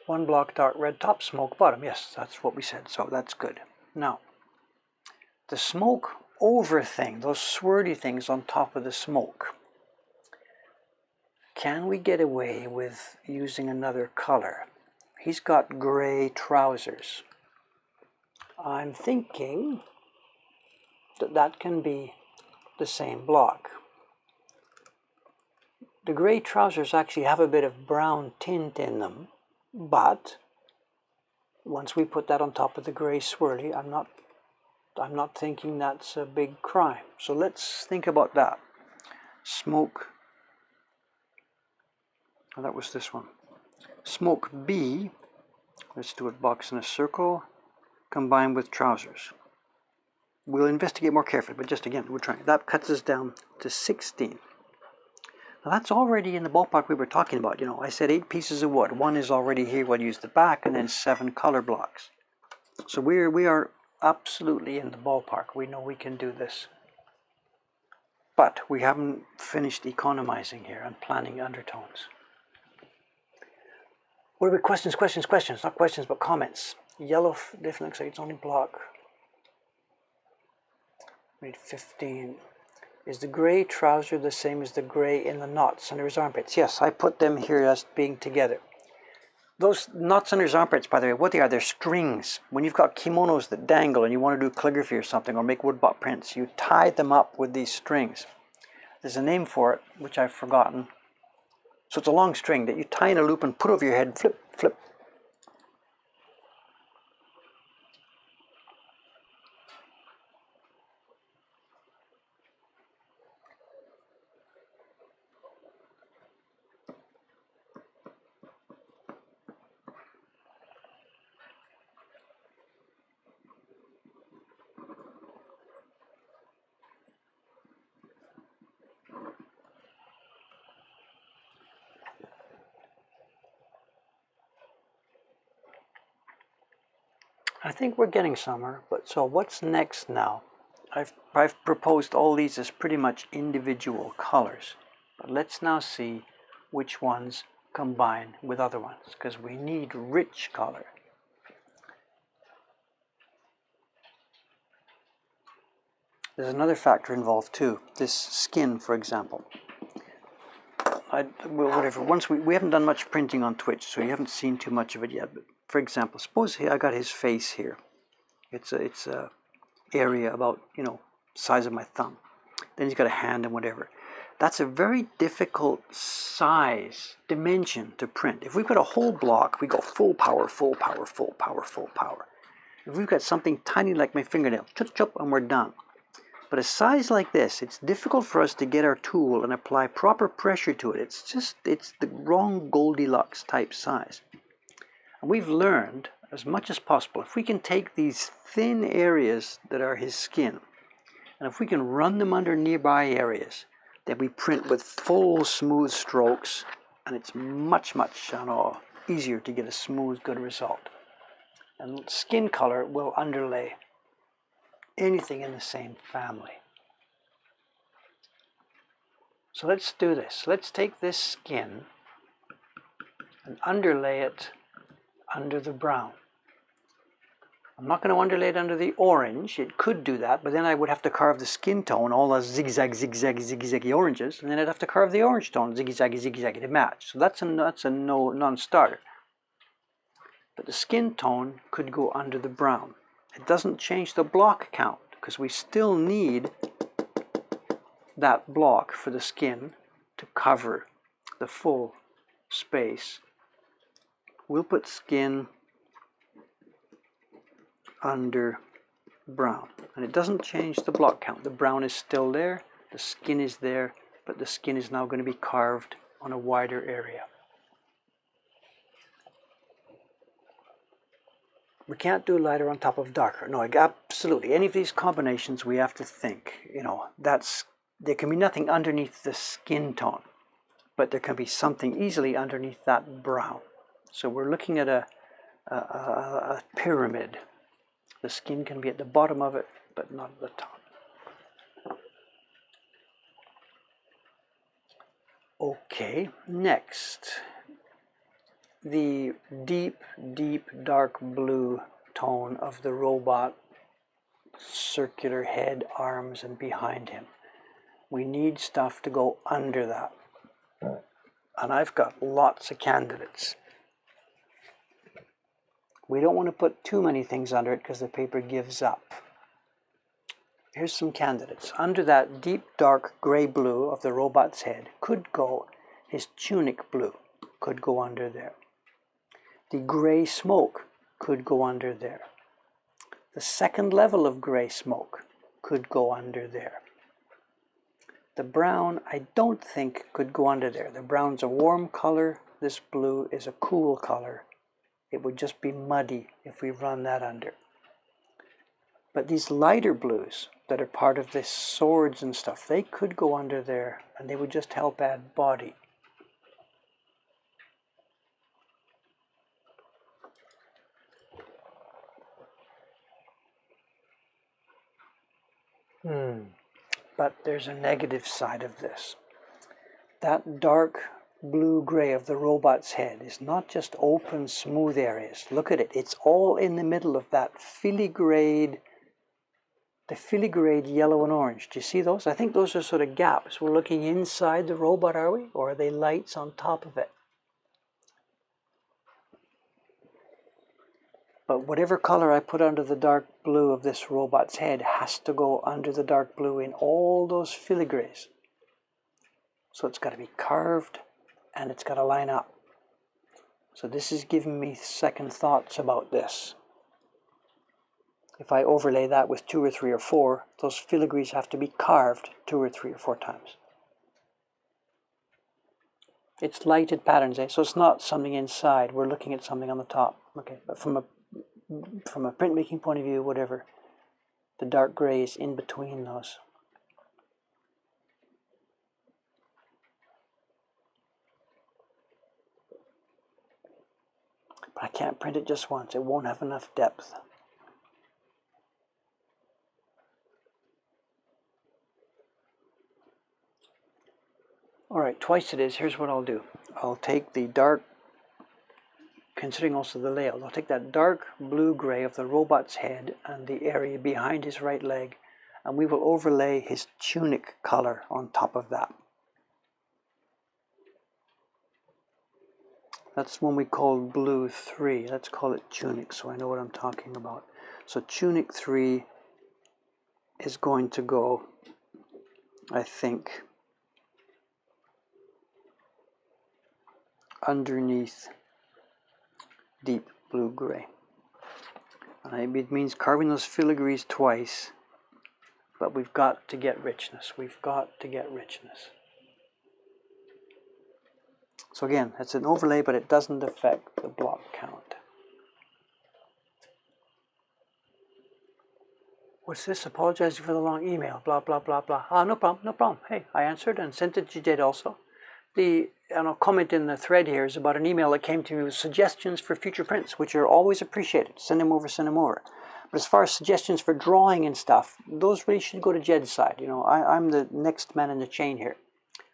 1 block dark red top, smoke bottom. Yes, that's what we said, so that's good. Now, the smoke over thing, those swirly things on top of the smoke, can we get away with using another color? He's got gray trousers. I'm thinking that that can be the same block. The gray trousers actually have a bit of brown tint in them, but once we put that on top of the gray swirly, I'm not thinking that's a big crime. So let's think about that. Smoke, oh, that was this one. Smoke B, let's do it box in a circle, combined with trousers. We'll investigate more carefully, but just again, we're trying. That cuts us down to 16. Now that's already in the ballpark we were talking about. You know, I said 8 pieces of wood. 1 is already here. We'll use the back, and then 7 color blocks. So we are absolutely in the ballpark. We know we can do this. But we haven't finished economizing here and planning undertones. What are we? Questions? Not questions, but comments. Yellow, different looks like it's only block. Read 15. Is the gray trouser the same as the gray in the knots under his armpits? Yes, I put them here as being together. Those knots under his armpits, by the way, what they are, they're strings. When you've got kimonos that dangle and you want to do calligraphy or something, or make woodblock prints, you tie them up with these strings. There's a name for it, which I've forgotten. So it's a long string that you tie in a loop and put over your head, flip, flip. I think we're getting somewhere, but so what's next now? I've proposed all these as pretty much individual colors, but let's now see which ones combine with other ones, because we need rich color. There's another factor involved too, this skin, for example. Whatever. Once we haven't done much printing on Twitch, so you haven't seen too much of it yet. But for example, suppose I got his face here. It's a area about, you know, size of my thumb. Then he's got a hand and whatever. That's a very difficult size dimension to print. If we've got a whole block, we go full power, full power, full power, full power. If we've got something tiny like my fingernail, chup chup, and we're done. But a size like this, it's difficult for us to get our tool and apply proper pressure to it. It's the wrong Goldilocks type size. And we've learned, as much as possible, if we can take these thin areas that are his skin, and if we can run them under nearby areas, then we print with full smooth strokes, and it's much, much easier to get a smooth, good result. And skin color will underlay anything in the same family. So let's do this. Let's take this skin and underlay it under the brown. I'm not going to underlay it under the orange. It could do that, but then I would have to carve the skin tone, all those zigzag, zigzag, zigzaggy oranges, and then I'd have to carve the orange tone, zigzaggy, zigzaggy, to match. So that's a non-starter. But the skin tone could go under the brown. It doesn't change the block count, because we still need that block for the skin to cover the full space. We'll put skin under brown, and it doesn't change the block count. The brown is still there, the skin is there, but the skin is now going to be carved on a wider area. We can't do lighter on top of darker. No, absolutely. Any of these combinations we have to think, you know, there can be nothing underneath the skin tone, but there can be something easily underneath that brown. So we're looking at a pyramid. The skin can be at the bottom of it, but not at the top. Okay, next. The deep, deep dark blue tone of the robot, circular head, arms, and behind him. We need stuff to go under that. And I've got lots of candidates. We don't want to put too many things under it because the paper gives up. Here's some candidates. Under that deep dark gray blue of the robot's head could go his tunic blue, could go under there. The gray smoke could go under there. The second level of gray smoke could go under there. The brown, I don't think, could go under there. The brown's a warm color. This blue is a cool color. It would just be muddy if we run that under. But these lighter blues that are part of this swords and stuff, they could go under there, and they would just help add body. But there's a negative side of this. That dark blue-gray of the robot's head is not just open, smooth areas. Look at it. It's all in the middle of that filigrade, the filigrade yellow and orange. Do you see those? I think those are sort of gaps. We're looking inside the robot, are we? Or are they lights on top of it? But whatever color I put under the dark blue of this robot's head has to go under the dark blue in all those filigrees. So it's got to be carved and it's got to line up. So this is giving me second thoughts about this. If I overlay that with 2 or 3 or 4, those filigrees have to be carved 2 or 3 or 4 times. It's lighted patterns, so it's not something inside. We're looking at something on the top. Okay, but from a printmaking point of view, whatever, the dark gray is in between those. But I can't print it just once. It won't have enough depth. All right, twice it is. Here's what I'll do. I'll take the dark, considering also the layout, I'll take that dark blue-gray of the robot's head and the area behind his right leg, and we will overlay his tunic color on top of that. That's one we call blue 3. Let's call it tunic so I know what I'm talking about. So tunic 3 is going to go, I think, underneath deep blue-gray. And it means carving those filigrees twice, but we've got to get richness. We've got to get richness. So again, it's an overlay, but it doesn't affect the block count. What's this? Apologizing for the long email. Blah, blah, blah, blah. Ah, no problem, no problem. Hey, I answered and sent it to Jed also. And I'll comment in the thread here is about an email that came to me with suggestions for future prints, which are always appreciated. Send them over, send them over. But as far as suggestions for drawing and stuff, those really should go to Jed's side. You know, I'm the next man in the chain here.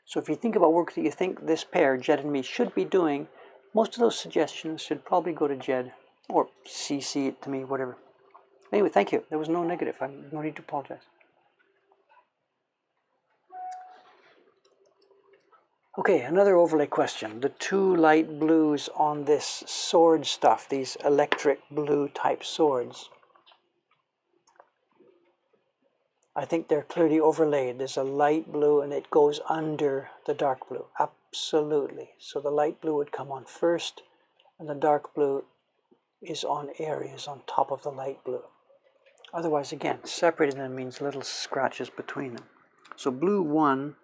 So if you think about work that you think this pair, Jed and me, should be doing, most of those suggestions should probably go to Jed, or CC it to me, whatever. Anyway, thank you. There was no negative. No need to apologize. Okay, another overlay question. The two light blues on this sword stuff, these electric blue type swords, I think they're clearly overlaid. There's a light blue and it goes under the dark blue. Absolutely. So the light blue would come on first and the dark blue is on areas on top of the light blue. Otherwise, again, separating them means little scratches between them. So blue 1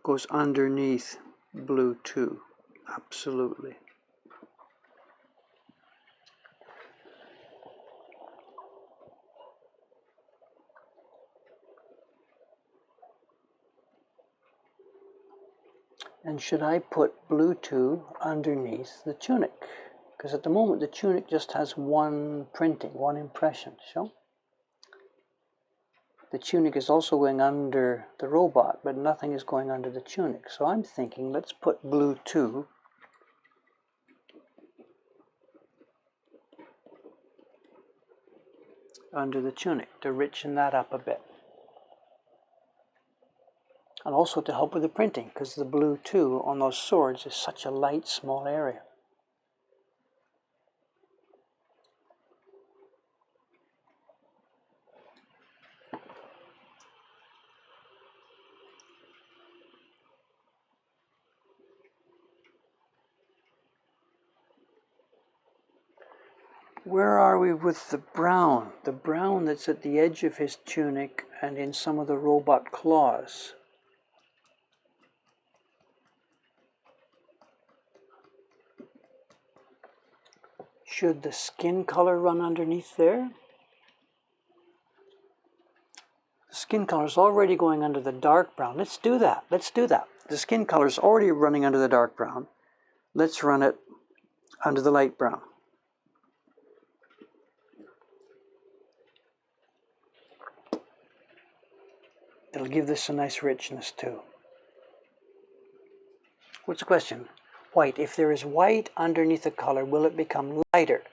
goes underneath blue 2. Absolutely. And should I put blue 2 underneath the tunic? Because at the moment the tunic just has one printing, one impression. So the tunic is also going under the robot, but nothing is going under the tunic. So I'm thinking let's put blue 2 under the tunic to richen that up a bit. And also to help with the printing, because the blue 2 on those swords is such a light, small area. Where are we with the brown? The brown that's at the edge of his tunic and in some of the robot claws. Should the skin color run underneath there? The skin color is already going under the dark brown. Let's do that. Let's do that. The skin color is already running under the dark brown. Let's run it under the light brown. It'll give this a nice richness too. What's the question? White. If there is white underneath a color, will it become lighter?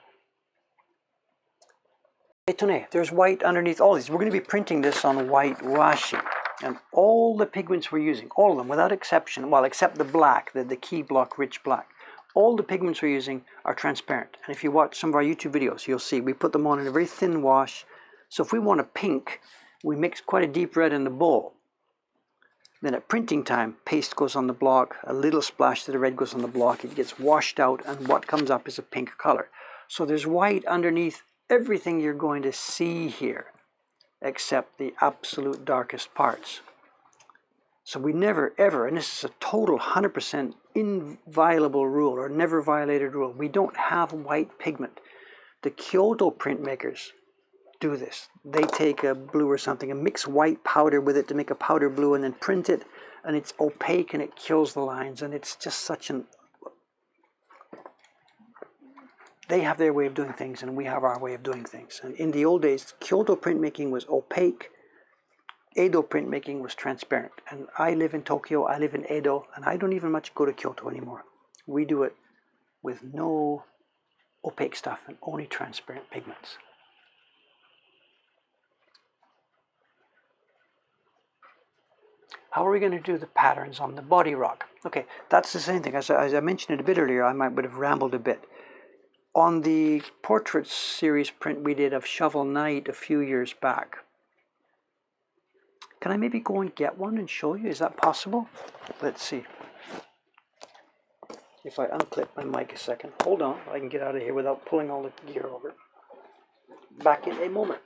If there's white underneath all these, we're going to be printing this on white washi. And all the pigments we're using, all of them, without exception, well, except the black, the key block rich black, all the pigments we're using are transparent. And if you watch some of our YouTube videos, you'll see we put them on in a very thin wash. So if we want a pink, we mix quite a deep red in the bowl. Then at printing time, paste goes on the block, a little splash of the red goes on the block, it gets washed out, and what comes up is a pink color. So there's white underneath everything you're going to see here, except the absolute darkest parts. So we never ever, and this is a total 100% inviolable rule, or never violated rule, we don't have white pigment. The Kyoto printmakers do this. They take a blue or something and mix white powder with it to make a powder blue and then print it, and it's opaque and it kills the lines, and it's just such an... They have their way of doing things and we have our way of doing things. And in the old days, Kyoto printmaking was opaque, Edo printmaking was transparent. And I live in Tokyo, I live in Edo, and I don't even much go to Kyoto anymore. We do it with no opaque stuff and only transparent pigments. How are we going to do the patterns on the body rock? Okay, that's the same thing. As I mentioned it a bit earlier, I would have rambled a bit. On the portrait series print we did of Shovel Knight a few years back, can I maybe go and get one and show you? Is that possible? Let's see. If I unclip my mic a second. Hold on, I can get out of here without pulling all the gear over. Back in a moment.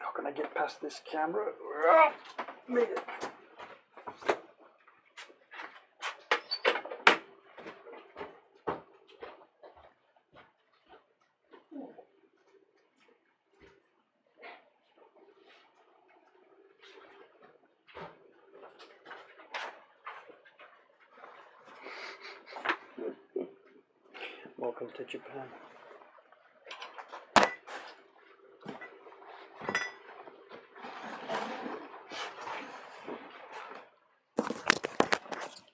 How can I get past this camera? Made it. Welcome to Japan.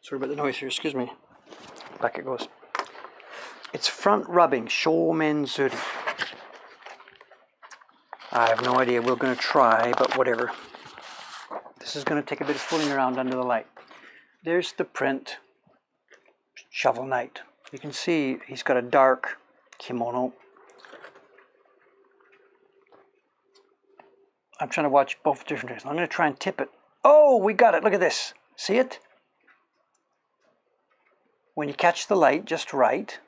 Sorry about the noise here, excuse me. Back it goes. It's front rubbing, Shoumenzuri. I have no idea, we're going to try, but whatever. This is going to take a bit of fooling around under the light. There's the print, Shovel Knight. You can see he's got a dark kimono. I'm trying to watch both different things. I'm going to try and tip it. Oh, we got it. Look at this. See it? When you catch the light just right,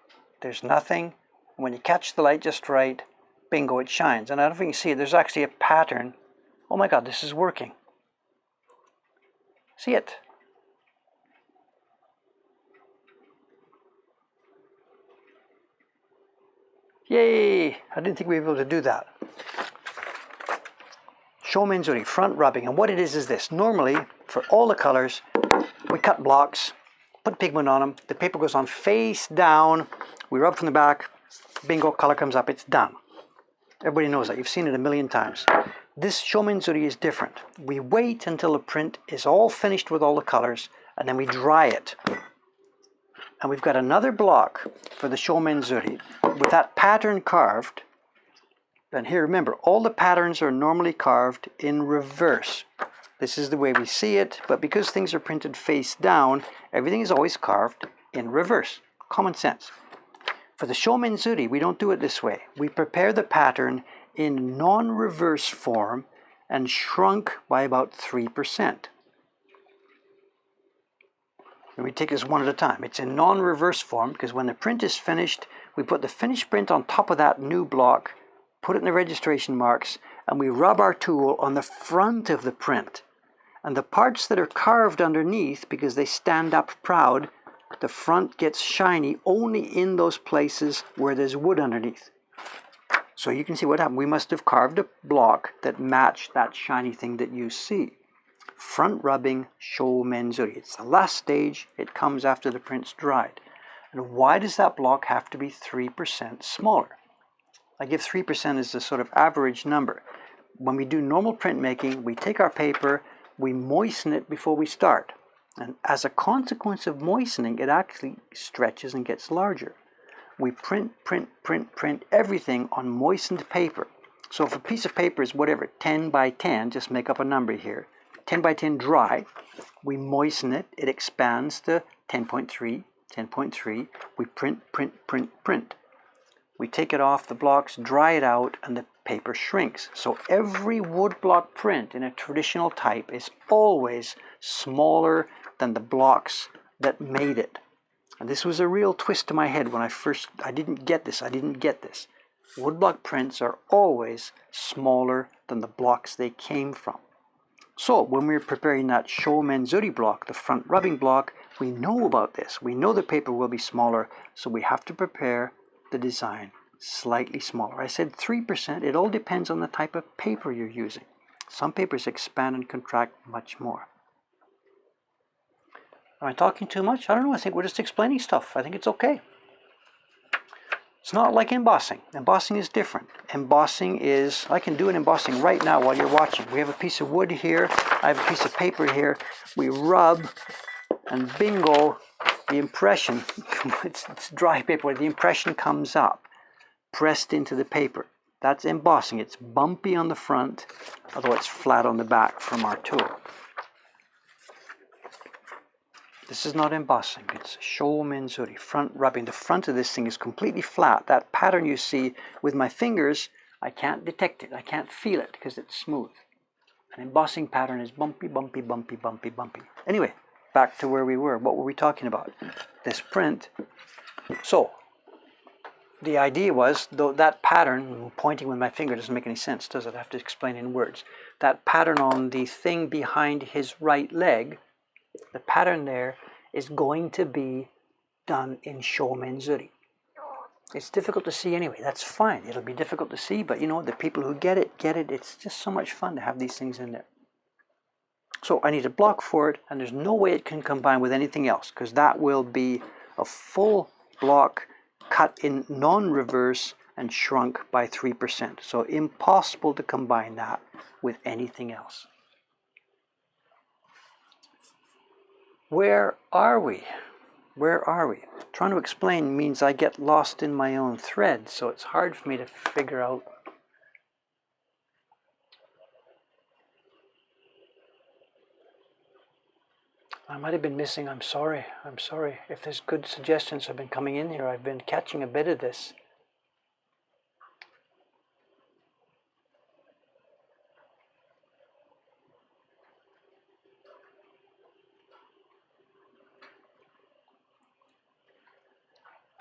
there's nothing. When you catch the light just right, bingo, it shines. And I don't know if you can see it. There's actually a pattern. Oh my God, this is working. See it? Yay! I didn't think we'd be able to do that. Shoumenzuri, front rubbing. And what it is this. Normally, for all the colors, we cut blocks, put pigment on them, the paper goes on face down, we rub from the back, bingo, color comes up, it's done. Everybody knows that. You've seen it a million times. This Shoumenzuri is different. We wait until the print is all finished with all the colors, and then we dry it. And we've got another block for the Shoumenzuri with that pattern carved. And here, remember, all the patterns are normally carved in reverse. This is the way we see it, but because things are printed face down, everything is always carved in reverse. Common sense. For the Shoumenzuri, we don't do it this way. We prepare the pattern in non-reverse form and shrunk by about 3%. And we take this one at a time. It's in non-reverse form because when the print is finished, we put the finished print on top of that new block, put it in the registration marks, and we rub our tool on the front of the print. And the parts that are carved underneath, because they stand up proud, the front gets shiny only in those places where there's wood underneath. So you can see what happened. We must have carved a block that matched that shiny thing that you see. Front rubbing Shoumenzuri. It's the last stage. It comes after the print's dried. And why does that block have to be 3% smaller? I give 3% as the sort of average number. When we do normal printmaking, we take our paper, we moisten it before we start. And as a consequence of moistening, it actually stretches and gets larger. We print everything on moistened paper. So if a piece of paper is whatever, 10 by 10, just make up a number here, 10 by 10 dry, we moisten it, it expands to 10.3, 10.3, we print. We take it off the blocks, dry it out, and the paper shrinks. So every woodblock print in a traditional type is always smaller than the blocks that made it. And this was a real twist to my head when I didn't get this. Woodblock prints are always smaller than the blocks they came from. So when we're preparing that Shoumenzuri block, the front rubbing block, we know about this. We know the paper will be smaller, so we have to prepare the design slightly smaller. I said 3%. It all depends on the type of paper you're using. Some papers expand and contract much more. Am I talking too much? I don't know. I think we're just explaining stuff. I think it's okay. It's not like embossing. Embossing is different. Embossing is, I can do an embossing right now while you're watching. We have a piece of wood here, I have a piece of paper here. We rub, and bingo, the impression, it's dry paper, the impression comes up, pressed into the paper. That's embossing. It's bumpy on the front, although it's flat on the back from our tool. This is not embossing, it's shōmenzuri, front rubbing. The front of this thing is completely flat. That pattern you see with my fingers, I can't detect it, I can't feel it because it's smooth. An embossing pattern is bumpy, bumpy, bumpy, bumpy, bumpy. Anyway, back to where we were. What were we talking about? This print. So, the idea was, though that pattern, pointing with my finger doesn't make any sense, does it? I have to explain in words. That pattern on the thing behind his right leg, the pattern there is going to be done in shōmenzuri. It's difficult to see anyway, that's fine. It'll be difficult to see, but you know, the people who get it, it's just so much fun to have these things in there. So I need a block for it, and there's no way it can combine with anything else, because that will be a full block cut in non-reverse and shrunk by 3%. So impossible to combine that with anything else. Where are we? Where are we? Trying to explain means I get lost in my own thread, so it's hard for me to figure out. I might have been missing, I'm sorry. If there's good suggestions have been coming in here, I've been catching a bit of this.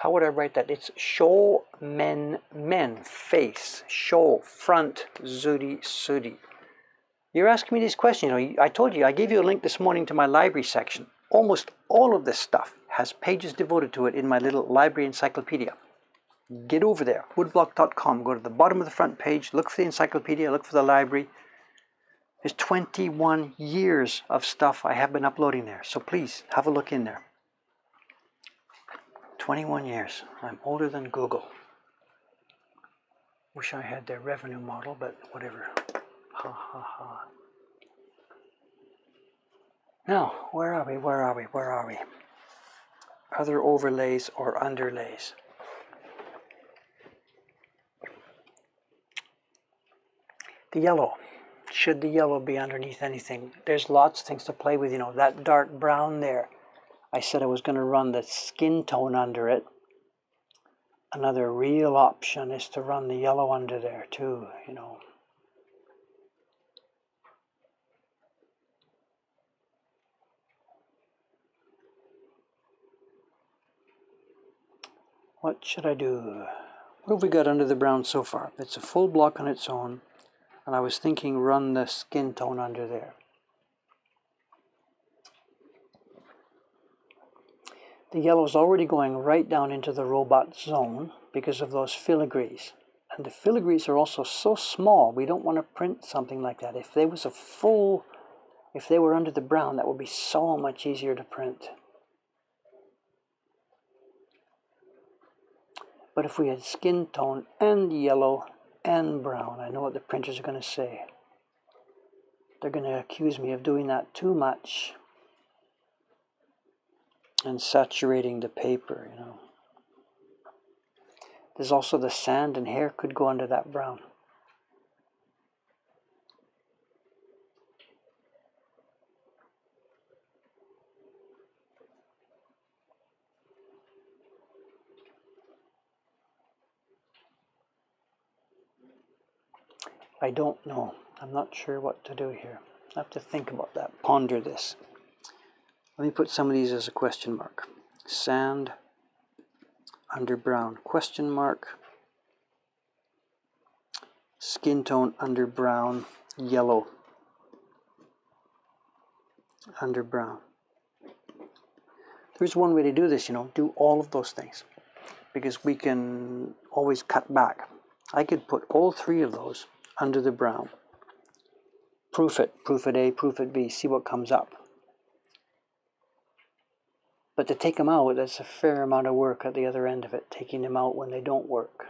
How would I write that? It's sho men men, face, sho, front, zuri, suri. You're asking me these questions. You know, I told you, I gave you a link this morning to my library section. Almost all of this stuff has pages devoted to it in my little library encyclopedia. Get over there, woodblock.com, go to the bottom of the front page, look for the encyclopedia, look for the library. There's 21 years of stuff I have been uploading there, so please have a look in there. 21 years. I'm older than Google. Wish I had their revenue model, but whatever. Ha ha ha. Now, where are we? Other overlays or underlays. The yellow. Should the yellow be underneath anything? There's lots of things to play with, you know, that dark brown there. I said I was going to run the skin tone under it. Another real option is to run the yellow under there too, you know. What should I do? What have we got under the brown so far? It's a full block on its own, and I was thinking run the skin tone under there. The yellow is already going right down into the robot zone because of those filigrees. And the filigrees are also so small, we don't want to print something like that. If there was a full, if they were under the brown, that would be so much easier to print. But if we had skin tone and yellow and brown, I know what the printers are going to say. They're going to accuse me of doing that too much and saturating the paper, you know. There's also the sand and hair could go under that brown. I don't know. I'm not sure what to do here. I have to think about that, ponder this. Let me put some of these as a question mark. Sand under brown, question mark. Skin tone under brown, yellow under brown. There's one way to do this, you know, do all of those things, because we can always cut back. I could put all three of those under the brown. Proof it A, proof it B, see what comes up. But to take them out, that's a fair amount of work at the other end of it, taking them out when they don't work.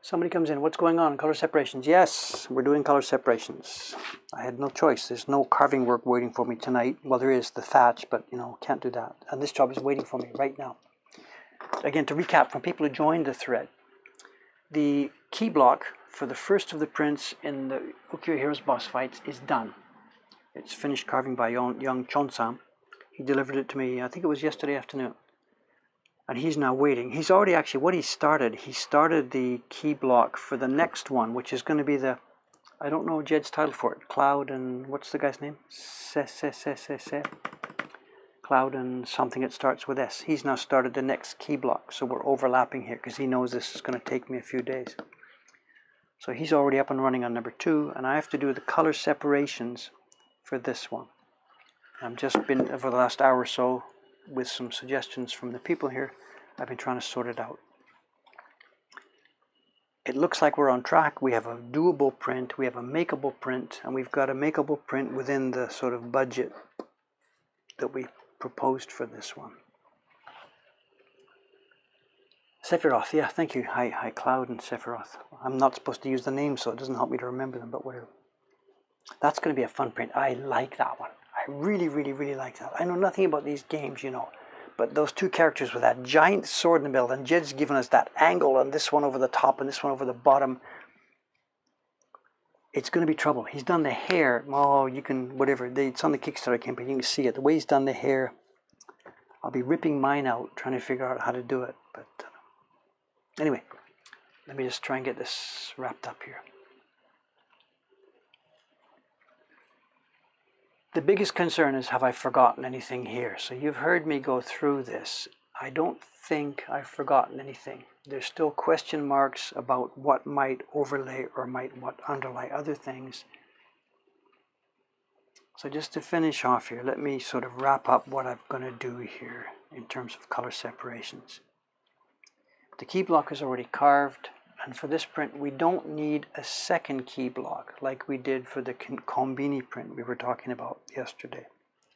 Somebody comes in, what's going on? Color separations. Yes, we're doing color separations. I had no choice. There's no carving work waiting for me tonight. Well, there is the thatch, but can't do that. And this job is waiting for me right now. Again, to recap, from people who joined the thread, the key block for the first of the prints in the Ukiyo Heroes boss fights is done. It's finished carving by young Chon-san. He delivered it to me, I think it was yesterday afternoon. And he's now waiting. He's already what he started the key block for the next one, which is going to be the, I don't know Jed's title for it, Cloud and, what's the guy's name? Cloud and something that starts with S. He's now started the next key block, so we're overlapping here because he knows this is going to take me a few days. So he's already up and running on number 2, and I have to do the color separations for this one. I've just been, over the last hour or so, with some suggestions from the people here, I've been trying to sort it out. It looks like we're on track. We have a doable print, we have a makeable print, and we've got a makeable print within the sort of budget that we proposed for this one. Sephiroth, yeah, thank you. Hi, Cloud and Sephiroth. I'm not supposed to use the names, so it doesn't help me to remember them, but whatever. That's going to be a fun print. I like that one. I really, really, really like that. I know nothing about these games, but those two characters with that giant sword in the middle, and Jed's given us that angle, and this one over the top and this one over the bottom. It's going to be trouble. He's done the hair. Oh, you can, whatever. It's on the Kickstarter campaign. You can see it. The way he's done the hair. I'll be ripping mine out, trying to figure out how to do it. But anyway, let me just try and get this wrapped up here. The biggest concern is, have I forgotten anything here? So you've heard me go through this. I don't think I've forgotten anything. There's still question marks about what might overlay or what underlie other things. So just to finish off here, let me sort of wrap up what I'm going to do here in terms of color separations. The key block is already carved. And for this print, we don't need a second key block like we did for the Kombini print we were talking about yesterday.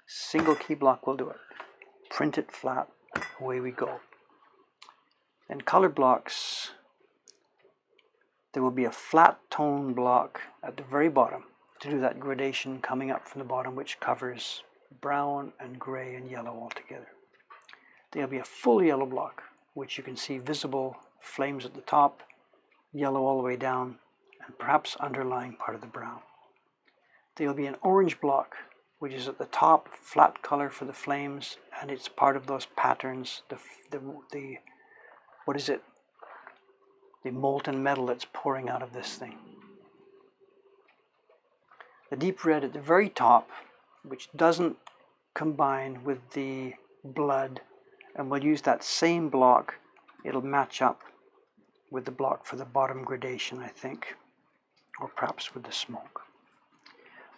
Single key block will do it. Print it flat, away we go. And color blocks, there will be a flat tone block at the very bottom to do that gradation coming up from the bottom, which covers brown and gray and yellow all together. There'll be a full yellow block, which you can see visible flames at the top, yellow all the way down, and perhaps underlying part of the brown. There will be an orange block, which is at the top, flat color for the flames, and it's part of those patterns, the what is it? The molten metal that's pouring out of this thing. The deep red at the very top, which doesn't combine with the blood, and we'll use that same block. It'll match up with the block for the bottom gradation, I think, or perhaps with the smoke.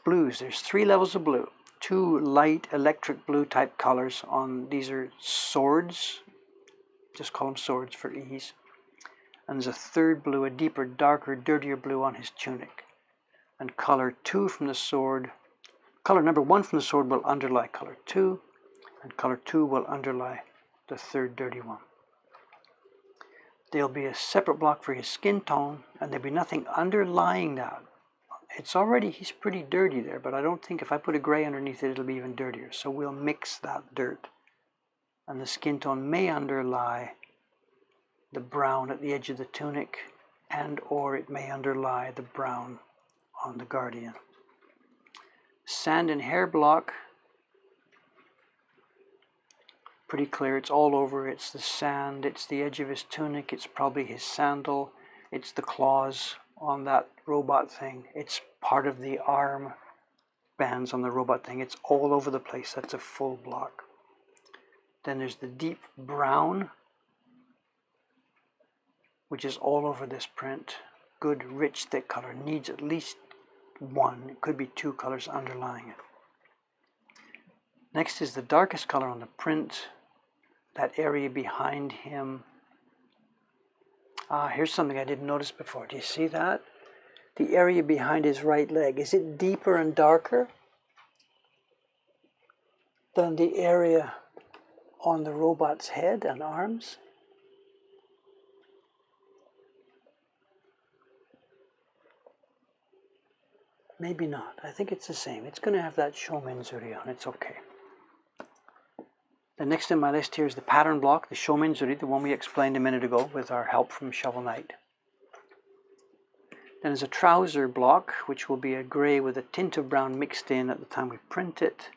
Blues, there's 3 levels of blue. 2 light electric blue type colors on, these are swords, just call them swords for ease. And there's a 3rd blue, a deeper, darker, dirtier blue on his tunic. And color 2 from the sword, color number 1 from the sword will underlie color 2, and color 2 will underlie the 3rd dirty one. There'll be a separate block for his skin tone, and there'll be nothing underlying that. It's already, he's pretty dirty there, but I don't think if I put a gray underneath it, it'll be even dirtier. So we'll mix that dirt. And the skin tone may underlie the brown at the edge of the tunic, and or it may underlie the brown on the guardian. Sand and hair block, pretty clear, it's all over. It's the sand, it's the edge of his tunic, it's probably his sandal, it's the claws on that robot thing, it's part of the arm bands on the robot thing, it's all over the place. That's a full block. Then there's the deep brown, which is all over this print. Good, rich, thick color, needs at least one. It could be two colors underlying it. Next is the darkest color on the print, that area behind him. Here's something I didn't notice before. Do you see that? The area behind his right leg, is it deeper and darker than the area on the robot's head and arms? Maybe not. I think it's the same. It's going to have that Shomenzuri on. It's okay. The next in my list here is the pattern block, the Shomenzuri, the one we explained a minute ago with our help from Shovel Knight. Then there's a trouser block, which will be a grey with a tint of brown mixed in at the time we print it.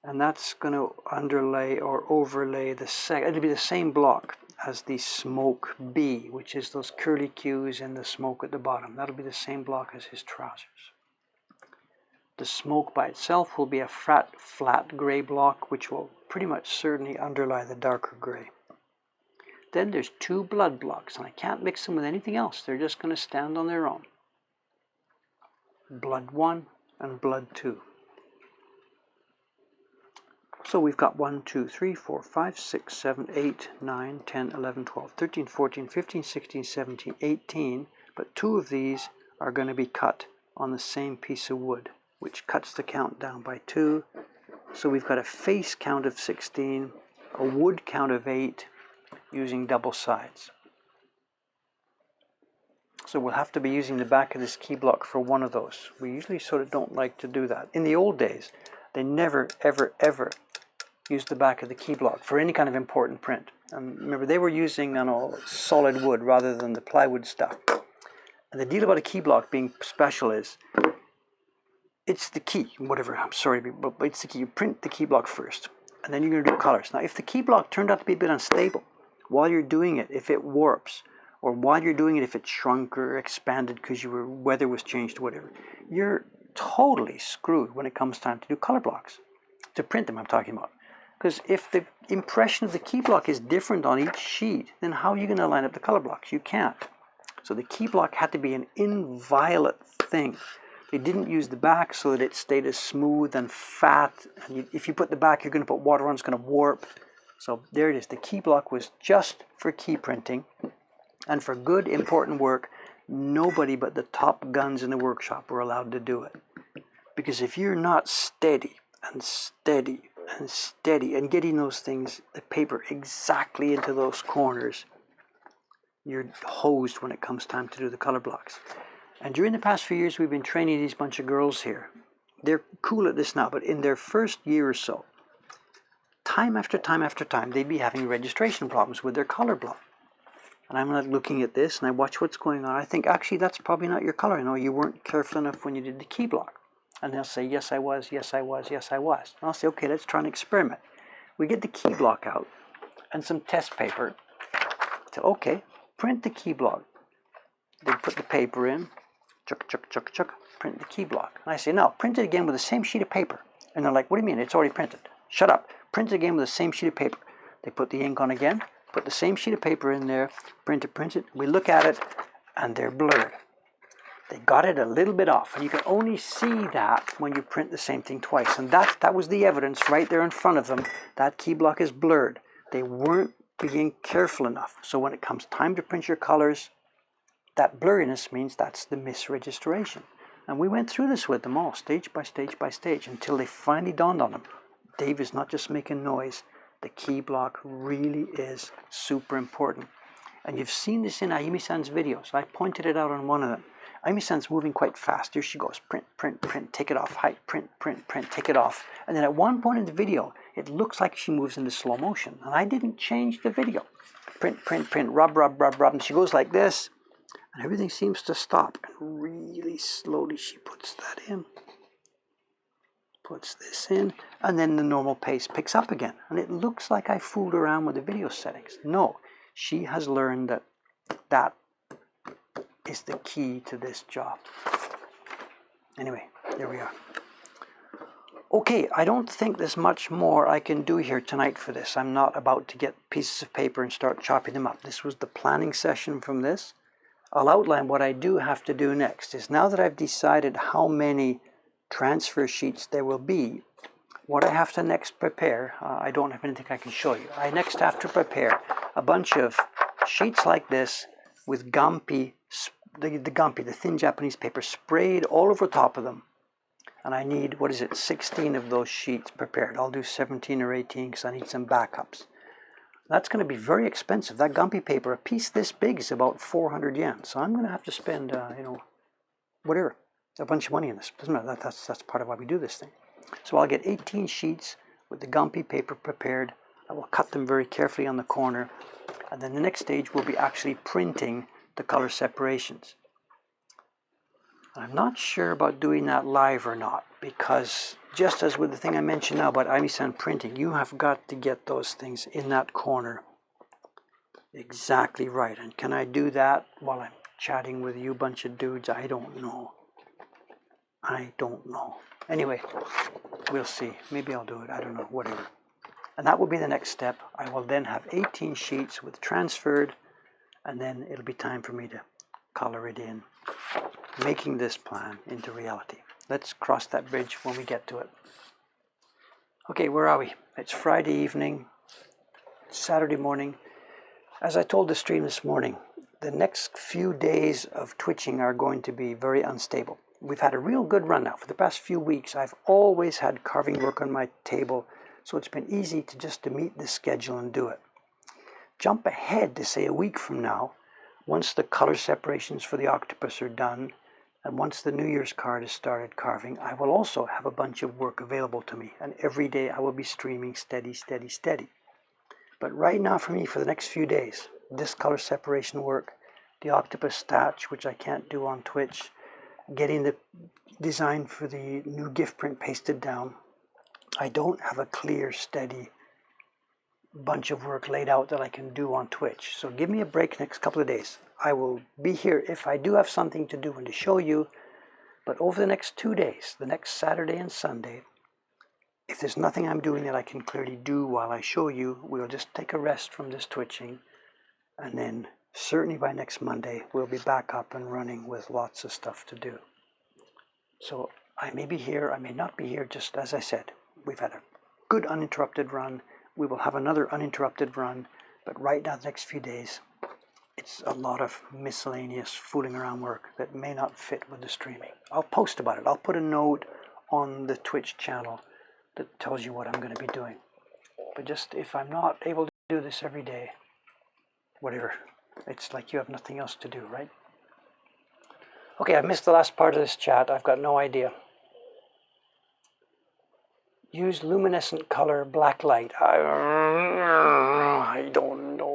And that's going to underlay or overlay it'll be the same block as the smoke B, which is those curly cues in the smoke at the bottom. That'll be the same block as his trousers. The smoke by itself will be a flat grey block, which will pretty much certainly underlie the darker grey. Then there's two blood blocks, and I can't mix them with anything else. They're just going to stand on their own. Blood 1 and blood 2. So we've got 1, 2, 3, 4, 5, 6, 7, 8, 9, 10, 11, 12, 13, 14, 15, 16, 17, 18. But two of these are going to be cut on the same piece of wood, which cuts the count down by 2. So we've got a face count of 16, a wood count of 8, using double sides. So we'll have to be using the back of this key block for one of those. We usually sort of don't like to do that. In the old days, they never, ever, ever used the back of the key block for any kind of important print. And remember, they were using solid wood rather than the plywood stuff. And the deal about a key block being special is, it's the key, whatever, I'm sorry, but it's the key. You print the key block first, and then you're going to do colors. Now, if the key block turned out to be a bit unstable, while you're doing it, if it warps, or while you're doing it, if it shrunk or expanded because weather was changed or whatever, you're totally screwed when it comes time to do color blocks. To print them, I'm talking about. Because if the impression of the key block is different on each sheet, then how are you going to line up the color blocks? You can't. So the key block had to be an inviolate thing. They didn't use the back so that it stayed as smooth and fat. And if you put the back, you're going to put water on, it's going to warp. So there it is. The key block was just for key printing. And for good, important work, nobody but the top guns in the workshop were allowed to do it. Because if you're not steady and steady and steady and getting those things, the paper exactly into those corners, you're hosed when it comes time to do the color blocks. And during the past few years, we've been training these bunch of girls here. They're cool at this now, but in their first year or so, time after time after time, they'd be having registration problems with their color block. And I'm not looking at this and I watch what's going on. I think, actually, that's probably not your color. You weren't careful enough when you did the key block. And they'll say, yes, I was, yes, I was, yes, I was. And I'll say, okay, let's try an experiment. We get the key block out and some test paper. So, okay, print the key block. They put the paper in, chuck, chuck, chuck, chuck, print the key block. And I say, now, print it again with the same sheet of paper. And they're like, what do you mean? It's already printed. Shut up. Print it again with the same sheet of paper. They put the ink on again, put the same sheet of paper in there, print it. We look at it, and they're blurred. They got it a little bit off, and you can only see that when you print the same thing twice. And that was the evidence right there in front of them. That key block is blurred. They weren't being careful enough. So when it comes time to print your colors, that blurriness means that's the misregistration. And we went through this with them all, stage by stage by stage, until they finally dawned on them. Dave is not just making noise. The key block really is super important. And you've seen this in Ayumi-san's videos. I pointed it out on one of them. Ayumi-san's moving quite fast. Here she goes. Print, print, print, take it off. Height, print, print, print, take it off. And then at one point in the video, it looks like she moves into slow motion. And I didn't change the video. Print, print, print, rub, rub, rub, rub. And she goes like this. And everything seems to stop. And really slowly she puts that in. Puts this in. And then the normal pace picks up again. And it looks like I fooled around with the video settings. No. She has learned that that is the key to this job. Anyway, there we are. Okay, I don't think there's much more I can do here tonight for this. I'm not about to get pieces of paper and start chopping them up. This was the planning session from this. I'll outline what I do have to do next. Is now that I've decided how many transfer sheets there will be, what I have to next prepare, I don't have anything I can show you. I next have to prepare a bunch of sheets like this with gampi, the gampi, the thin Japanese paper, sprayed all over top of them. And I need, 16 of those sheets prepared. I'll do 17 or 18 because I need some backups. That's going to be very expensive. That gampi paper, a piece this big is about 400 yen. So I'm going to have to spend, whatever, a bunch of money on this. Doesn't matter. That's part of why we do this thing. So I'll get 18 sheets with the gampi paper prepared. I will cut them very carefully on the corner. And then the next stage will be actually printing the color separations. I'm not sure about doing that live or not, because just as with the thing I mentioned now about Ami-san printing, you have got to get those things in that corner exactly right. And can I do that while I'm chatting with you bunch of dudes? I don't know. Anyway, we'll see. Maybe I'll do it. I don't know. Whatever. And that will be the next step. I will then have 18 sheets with transferred, and then it'll be time for me to color it in, making this plan into reality. Let's cross that bridge when we get to it. Okay, where are we? It's Friday evening, Saturday morning. As I told the stream this morning, the next few days of twitching are going to be very unstable. We've had a real good run now. For the past few weeks, I've always had carving work on my table, so it's been easy to meet the schedule and do it. Jump ahead to say a week from now, once the color separations for the octopus are done, and once the New Year's card is started carving, I will also have a bunch of work available to me, and every day I will be streaming steady. But right now for me, for the next few days, this color separation work, the octopus statue, which I can't do on Twitch, getting the design for the new gift print pasted down, I don't have a clear, steady bunch of work laid out that I can do on Twitch. So give me a break next couple of days. I will be here if I do have something to do and to show you, but over the next 2 days, the next Saturday and Sunday, if there's nothing I'm doing that I can clearly do while I show you, we'll just take a rest from this twitching, and then certainly by next Monday we'll be back up and running with lots of stuff to do. So I may be here, I may not be here, just as I said, we've had a good uninterrupted run. We will have another uninterrupted run, but right now the next few days it's a lot of miscellaneous fooling around work that may not fit with the streaming. I'll post about it. I'll put a note on the Twitch channel that tells you what I'm going to be doing. But just if I'm not able to do this every day, whatever, it's like you have nothing else to do, right? Okay, I missed the last part of this chat. I've got no idea. Use luminescent color black light. I don't know.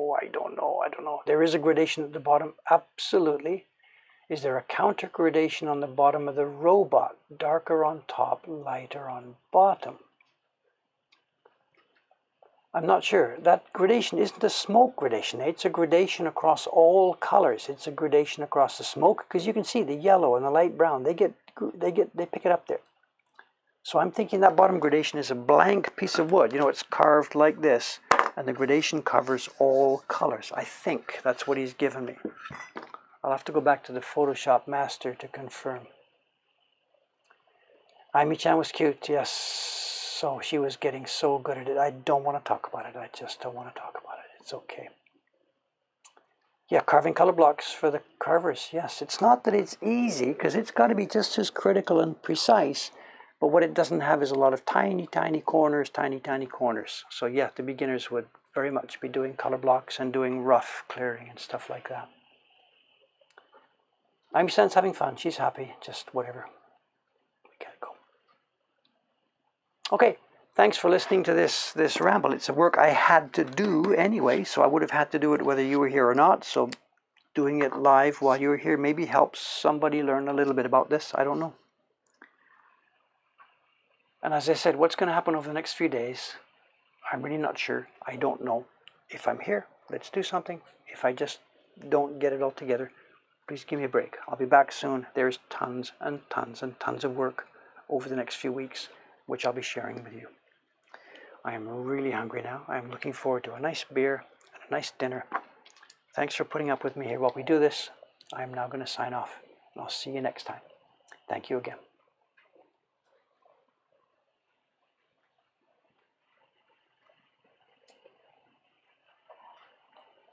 There is a gradation at the bottom, absolutely. Is there a counter gradation on the bottom of the robot? Darker on top, lighter on bottom. I'm not sure. That gradation isn't a smoke gradation. It's a gradation across all colors. It's a gradation across the smoke, because you can see the yellow and the light brown. They pick it up there. So I'm thinking that bottom gradation is a blank piece of wood. You know, it's carved like this, and the gradation covers all colors. I think that's what he's given me. I'll have to go back to the Photoshop master to confirm. Aimi-chan was cute, yes. So she was getting so good at it. I don't want to talk about it. I just don't want to talk about it. It's okay. Yeah, carving color blocks for the carvers. Yes, it's not that it's easy, because it's got to be just as critical and precise. But what it doesn't have is a lot of tiny corners, tiny corners. So yeah, the beginners would very much be doing color blocks and doing rough clearing and stuff like that. Ami-san's having fun. She's happy. Just whatever. We gotta go. Okay, thanks for listening to this ramble. It's a work I had to do anyway, so I would have had to do it whether you were here or not. So doing it live while you were here maybe helps somebody learn a little bit about this. I don't know. And as I said, what's going to happen over the next few days, I'm really not sure. I don't know. If I'm here, let's do something. If I just don't get it all together, please give me a break. I'll be back soon. There's tons and tons of work over the next few weeks, which I'll be sharing with you. I am really hungry now. I'm looking forward to a nice beer and a nice dinner. Thanks for putting up with me here while we do this. I'm now going to sign off. I'll see you next time. Thank you again.